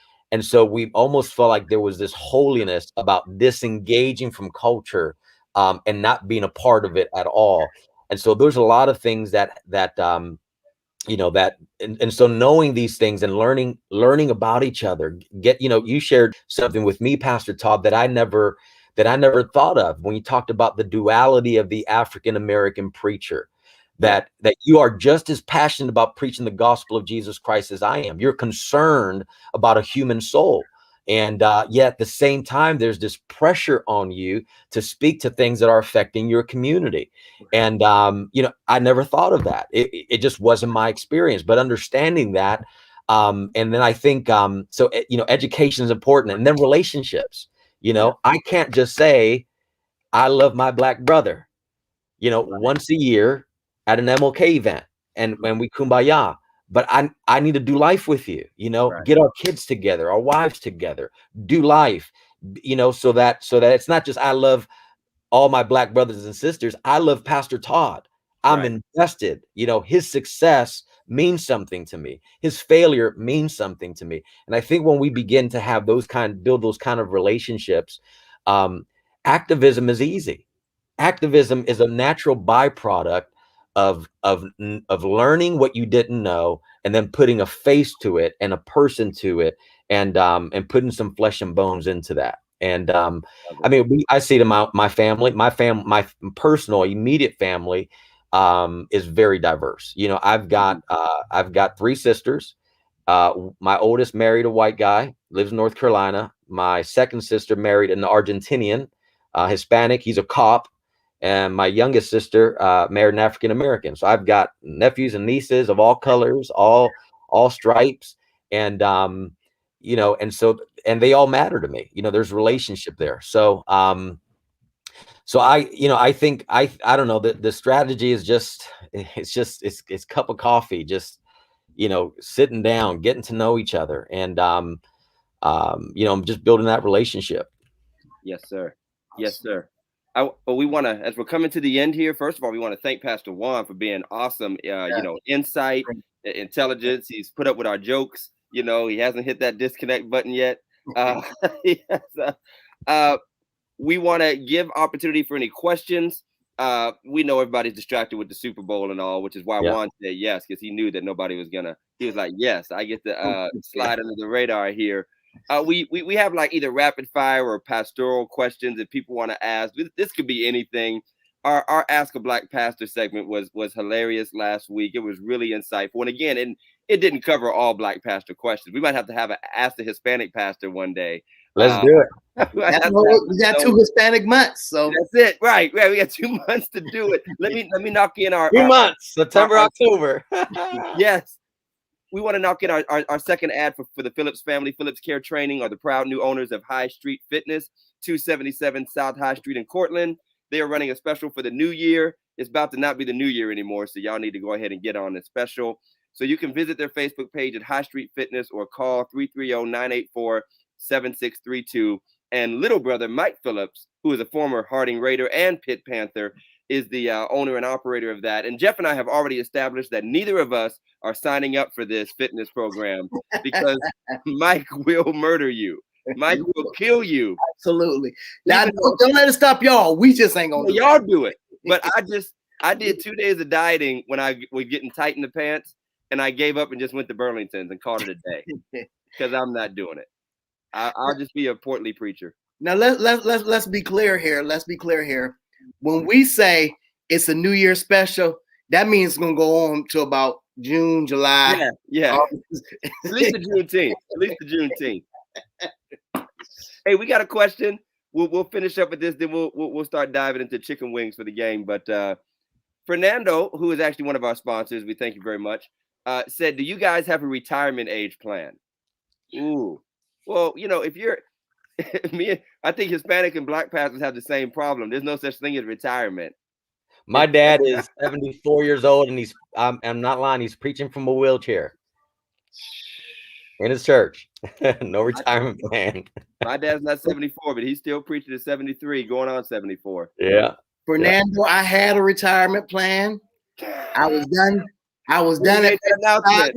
we almost felt like there was this holiness about disengaging from culture and not being a part of it at all. And so there's a lot of things that you know, that, and so knowing these things and learning about each other, you shared something with me, Pastor Todd, that I never thought of when you talked about the duality of the African American preacher, that you are just as passionate about preaching the gospel of Jesus Christ as I am. You're concerned about a human soul. And yet at the same time, there's this pressure on you to speak to things that are affecting your community. And, I never thought of that. It just wasn't my experience, but understanding that. And then I think, education is important, and then relationships. I can't just say, I love my black brother, once a year at an MLK event, and when we kumbaya. But I need to do life with you, get our kids together, our wives together, do life, so that it's not just I love all my black brothers and sisters. I love Pastor Todd. I'm invested. His success means something to me. His failure means something to me. And I think when we begin to have build those kind of relationships, activism is easy. Activism is a natural byproduct of learning what you didn't know, and then putting a face to it and a person to it, and putting some flesh and bones into that. And I see it in my family, my personal immediate family is very diverse. I've got 3 sisters. My oldest married a white guy, lives in North Carolina. My second sister married an Argentinian, Hispanic. He's a cop. And my youngest sister married an African American. So I've got nephews and nieces of all colors, all stripes, and and they all matter to me. There's a relationship there. So I think I don't know, the strategy is it's cup of coffee, just sitting down, getting to know each other, and just building that relationship. Yes, sir. Yes, sir. But we want to, as we're coming to the end here, first of all, we want to thank Pastor Juan for being awesome. Insight, intelligence. He's put up with our jokes. He hasn't hit that disconnect button yet. We want to give opportunity for any questions. We know everybody's distracted with the Super Bowl and all, which is why Juan said yes, because he knew that nobody was gonna. He was like, yes, I get to slide under the radar here. We have like either rapid fire or pastoral questions that people want to ask. This could be anything. Our Ask a Black Pastor segment was hilarious last week. It was really insightful. And again, it didn't cover all Black pastor questions. We might have to ask the Hispanic pastor one day. Let's do it. We got 2 Hispanic months, so that's it. Right. We got 2 months to do it. Let me knock in our 2 months, September, October. Yes. We want to knock in our second ad for the Phillips family. Phillips Care Training are the proud new owners of High Street Fitness, 277 South High Street in Cortland. They are running a special for the new year. It's about to not be the new year anymore, so y'all need to go ahead and get on this special. So you can visit their Facebook page at High Street Fitness or call 330-984-7632. And little brother Mike Phillips, who is a former Harding Raider and Pitt Panther, is the owner and operator of that. And Jeff and I have already established that neither of us are signing up for this fitness program because Mike will murder you. Mike will kill you. Absolutely. Now, don't let it stop y'all. We just ain't gonna. Y'all do it. But I did 2 days of dieting when I was getting tight in the pants, and I gave up and just went to Burlington's and called it a day because I'm not doing it. I'll just be a portly preacher. Now let's be clear here. Let's be clear here. When we say it's a New Year special, that means it's gonna go on to about June, July. Yeah. At least the Juneteenth. Hey, we got a question. We'll finish up with this, then we'll start diving into chicken wings for the game. But Fernando, who is actually one of our sponsors, we thank you very much, said, do you guys have a retirement age plan? Ooh. Well, if you're I think Hispanic and Black pastors have the same problem. There's no such thing as retirement. My dad is 74 years old, and I'm not lying, he's preaching from a wheelchair in his church. No retirement plan. My dad's not 74, but he's still preaching at 73, going on 74. Yeah. Fernando, I had a retirement plan. I was done at 55.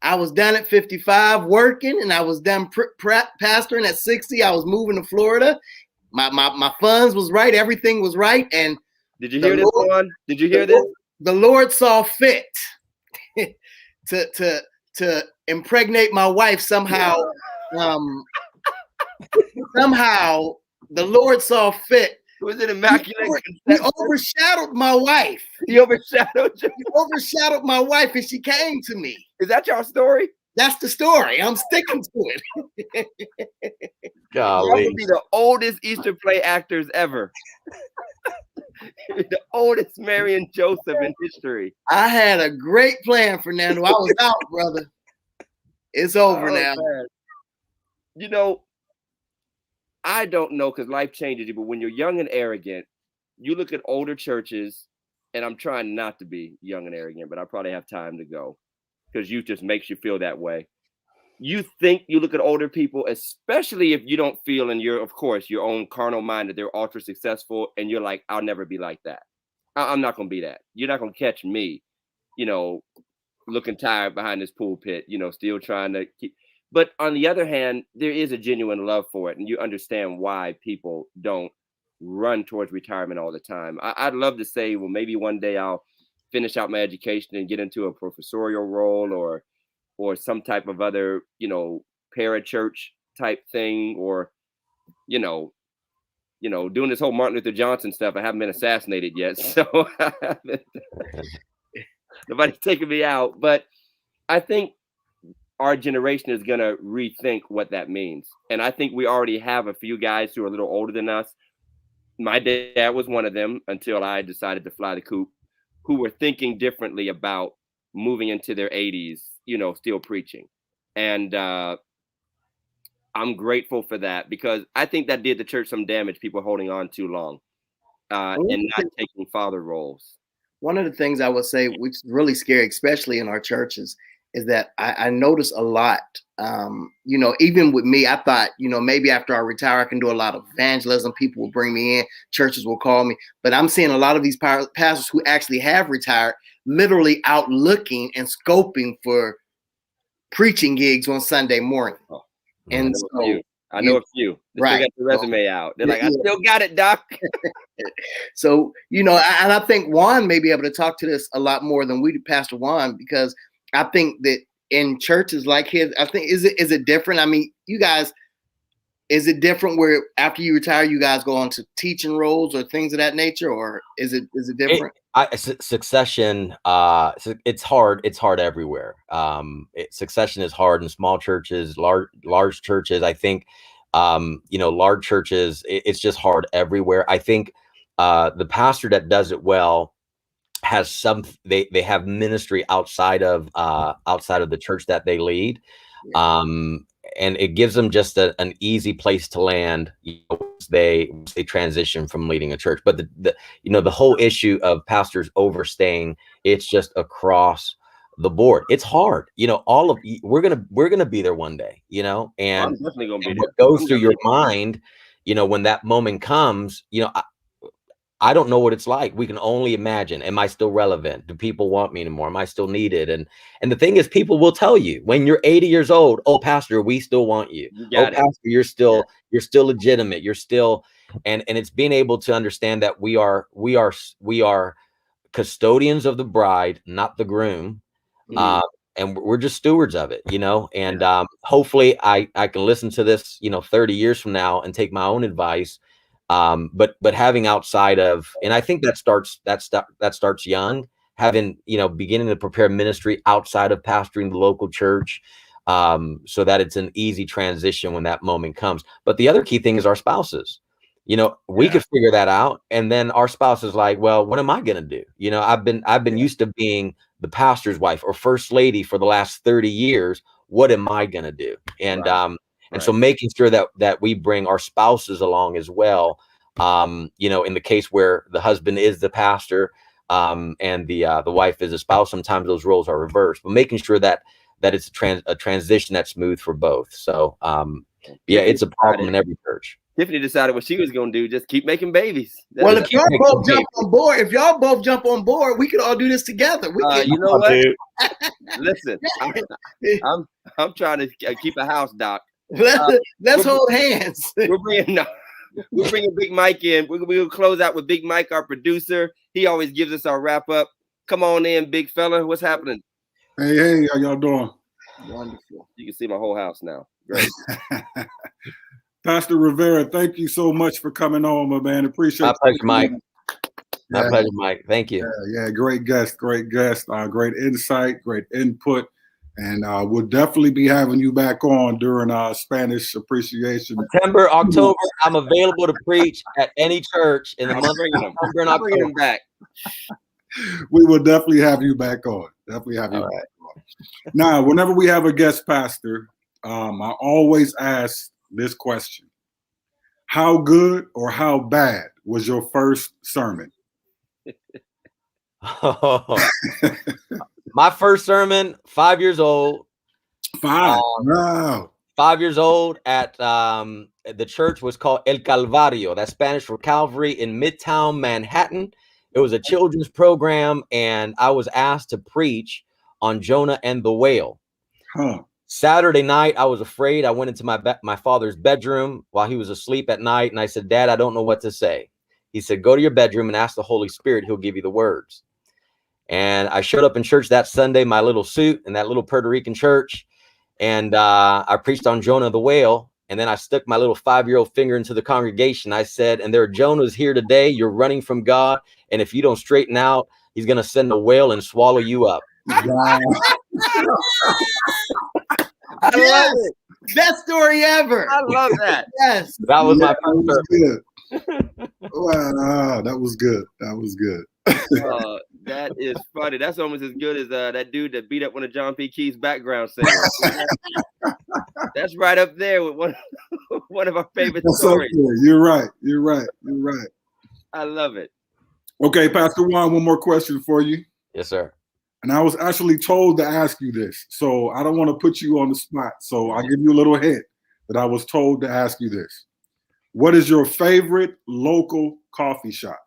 I was done at 55 working, and I was done pastoring at 60. I was moving to Florida. My funds was right. Everything was right. And did you hear this one? Did you hear this? The Lord saw fit to impregnate my wife somehow. Somehow the Lord saw fit. Was it immaculate? He overshadowed my wife. He overshadowed you. He overshadowed my wife, and she came to me. Is that your story? That's the story. I'm sticking to it. Golly. That would be the oldest Easter play actors ever. The oldest Mary and Joseph in history. I had a great plan, Fernando. I was out, brother. It's over now. Man. You know, I don't know because life changes you, but when you're young and arrogant, you look at older churches, and I'm trying not to be young and arrogant, but I probably have time to go because youth just makes you feel that way. You think you look at older people, especially if you don't feel in your, of course, your own carnal mind that they're ultra successful, and you're like, I'll never be like that. I'm not going to be that. You're not going to catch me, looking tired behind this pulpit, still trying to keep. But on the other hand, there is a genuine love for it, and you understand why people don't run towards retirement all the time. I'd love to say, well, maybe one day I'll finish out my education and get into a professorial role or some type of other, parachurch type thing, or, doing this whole Martin Luther Johnson stuff. I haven't been assassinated yet, so nobody's taking me out. But I think our generation is going to rethink what that means. And I think we already have a few guys who are a little older than us. My dad was one of them until I decided to fly the coop, who were thinking differently about moving into their 80s, still preaching. And I'm grateful for that, because I think that did the church some damage, people holding on too long and not taking father roles. One of the things I would say, which is really scary, especially in our churches, is that I notice a lot, even with me, I thought, maybe after I retire, I can do a lot of evangelism. People will bring me in, churches will call me, but I'm seeing a lot of these pastors who actually have retired, literally out looking and scoping for preaching gigs on Sunday morning. Oh, and I know a few. They right. Still got the resume out. They're like, I still got it, Doc. So, and I think Juan may be able to talk to this a lot more than we do, Pastor Juan, because I think that in churches like his, I think, is it different? I mean, you guys, is it different where after you retire, you guys go on to teaching roles or things of that nature, or is it different? Succession, it's hard. It's hard everywhere. Succession is hard in small churches, large churches. I think, large churches, it's just hard everywhere. I think the pastor that does it well has they have ministry outside of the church that they lead. Yeah. And it gives them just an easy place to land. Once they transition from leading a church. But the whole issue of pastors overstaying, it's just across the board. It's hard. We're gonna be there one day. And I'm definitely gonna be there. What goes through your mind, when that moment comes, I don't know what it's like. We can only imagine. Am I still relevant? Do people want me anymore? Am I still needed? And the thing is, people will tell you when you're 80 years old, oh, pastor, we still want you. Pastor, you're still legitimate. You're still, and it's being able to understand that we are custodians of the bride, not the groom. Mm-hmm. And we're just stewards of it, and hopefully I can listen to this, 30 years from now and take my own advice. But having outside of, and I think that starts young, having, beginning to prepare ministry outside of pastoring the local church, so that it's an easy transition when that moment comes. But the other key thing is our spouses. We could figure that out, and then our spouse is like, well, what am I gonna do? I've been used to being the pastor's wife or first lady for the last 30 years. What am I gonna do? And And so making sure that we bring our spouses along as well, in the case where the husband is the pastor, and the wife is a spouse, sometimes those roles are reversed, but making sure that it's a transition that's smooth for both. So, it's a problem in every church. Tiffany decided what she was going to do, just keep making babies. Well, if y'all both jump on board, we could all do this together. You know what? Listen, I'm trying to keep a house, Doc. Let's hold hands. We're bringing Big Mike in. We'll close out with Big Mike, our producer. He always gives us our wrap up. Come on in, big fella. What's happening? Hey, how y'all doing? Wonderful. You can see my whole house now. Great. Pastor Rivera, thank you so much for coming on, my man. Appreciate my pleasure, Mike. Yeah. My pleasure, Mike. Thank you. Yeah, great guest, great insight, great input. And we'll definitely be having you back on during our Spanish appreciation. September, October, I'm available to preach at any church in the month of September and October. Bring him back. We will definitely have you back on. Definitely have you back on. Now, whenever we have a guest pastor, I always ask this question. How good or how bad was your first sermon? My first sermon, 5 years old. 5. Wow. 5 years old at the church was called El Calvario. That's Spanish for Calvary in Midtown Manhattan. It was a children's program, and I was asked to preach on Jonah and the whale. Saturday night, I was afraid. I went into my father's bedroom while he was asleep at night, and I said, Dad, I don't know what to say. He said, go to your bedroom and ask the Holy Spirit. He'll give you the words. And I showed up in church that Sunday, my little suit in that little Puerto Rican church. And I preached on Jonah the whale. And then I stuck my little 5-year-old finger into the congregation. I said, and there are Jonahs here today. You're running from God. And if you don't straighten out, he's going to send a whale and swallow you up. Wow. I love it. Best story ever. I love that. Yes. That was my first good. Wow, that was good. That was good. That is funny. That's almost as good as that dude that beat up one of John P. Key's background singers. That's right up there with one of our favorite stories. You're right. You're right. You're right. I love it. Okay, Pastor Juan, one more question for you. Yes, sir. And I was actually told to ask you this, so I don't want to put you on the spot. So I'll give you a little hint that I was told to ask you this. What is your favorite local coffee shop?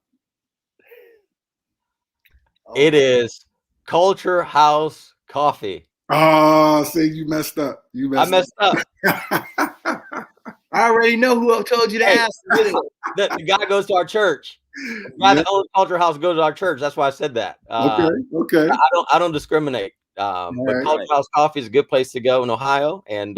It is Culture House Coffee. Oh, see, you messed up. I messed up. I already know who told you to ask. The guy goes to our church. The guy that owns Culture House goes to our church. That's why I said that. Okay. I don't discriminate. But Culture House Coffee is a good place to go in Ohio, and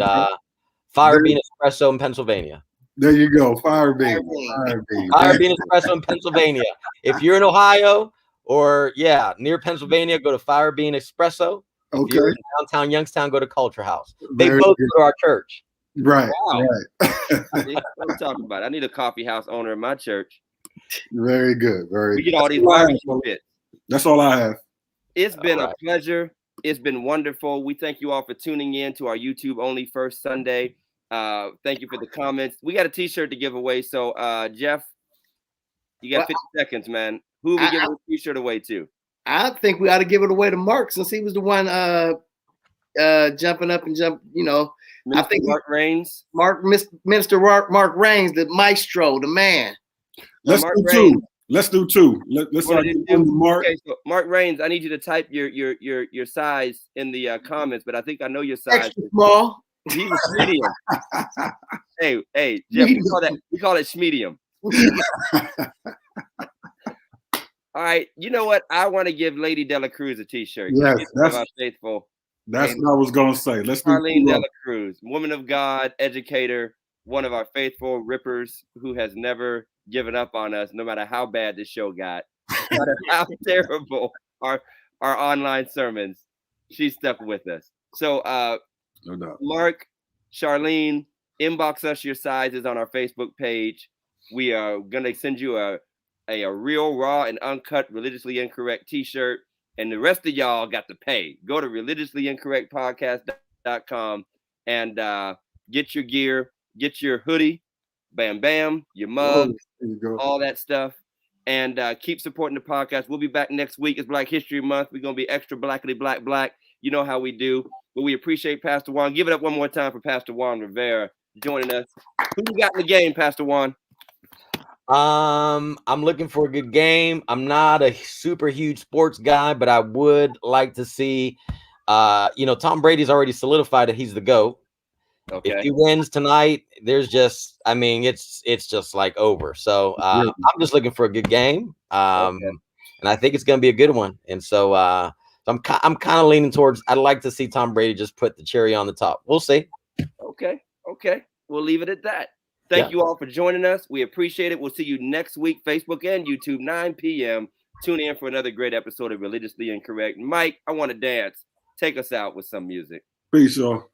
Fire Bean Espresso in Pennsylvania. There you go. Fire Bean Espresso in Pennsylvania. If you're in Ohio or near Pennsylvania, go to Fire Bean Espresso. If you're in downtown Youngstown, go to Culture House. They both go to our church. Right. Wow. Right. What I'm talking about. I need a coffee house owner in my church. Very good. Very. We get all these barbecue bits. That's all I have. It's been a pleasure. It's been wonderful. We thank you all for tuning in to our YouTube only first Sunday. Thank you for the comments. We got a t-shirt to give away. So Jeff, you got 50 seconds, man. Who are we giving a t-shirt away to? I think we ought to give it away to Mark, since he was the one jumping up and I think Mark Rains. Minister Mark Rains, the maestro, the man. Let's do two. Let's Mark. Okay, so Mark Rains, I need you to type your size in the comments, but I think I know your size. Extra small. He's a medium. hey, Jeff, we call it medium. All right, you know what? I want to give Lady Dela Cruz a t-shirt. Yes, that's our faithful. That's what I was gonna say. Let's do Arlene Dela Cruz, woman of God, educator, one of our faithful rippers who has never given up on us, no matter how bad the show got, no matter how terrible our online sermons. She stuck with us. So, no doubt. Mark, Charlene, inbox us your sizes on our Facebook page. We are gonna send you a real, raw, and uncut, religiously incorrect t-shirt. And the rest of y'all got to pay. Go to religiouslyincorrectpodcast.com and get your gear, get your hoodie, bam, your mug, all that stuff. And keep supporting the podcast. We'll be back next week. It's Black History Month. We're going to be extra blackity black. You know how we do. But we appreciate Pastor Juan. Give it up one more time for Pastor Juan Rivera joining us. Who you got in the game, Pastor Juan? I'm looking for a good game. I'm not a super huge sports guy, but I would like to see Tom Brady's already solidified that he's the GOAT. Okay. If he wins tonight, there's just it's just like over. So I'm just looking for a good game. And I think it's gonna be a good one. And so So I'm kind of leaning towards, I'd like to see Tom Brady just put the cherry on the top. We'll see. Okay. We'll leave it at that. Thank you all for joining us. We appreciate it. We'll see you next week, Facebook and YouTube, 9 p.m. Tune in for another great episode of Religiously Incorrect. Mike, I want to dance. Take us out with some music. Peace, y'all.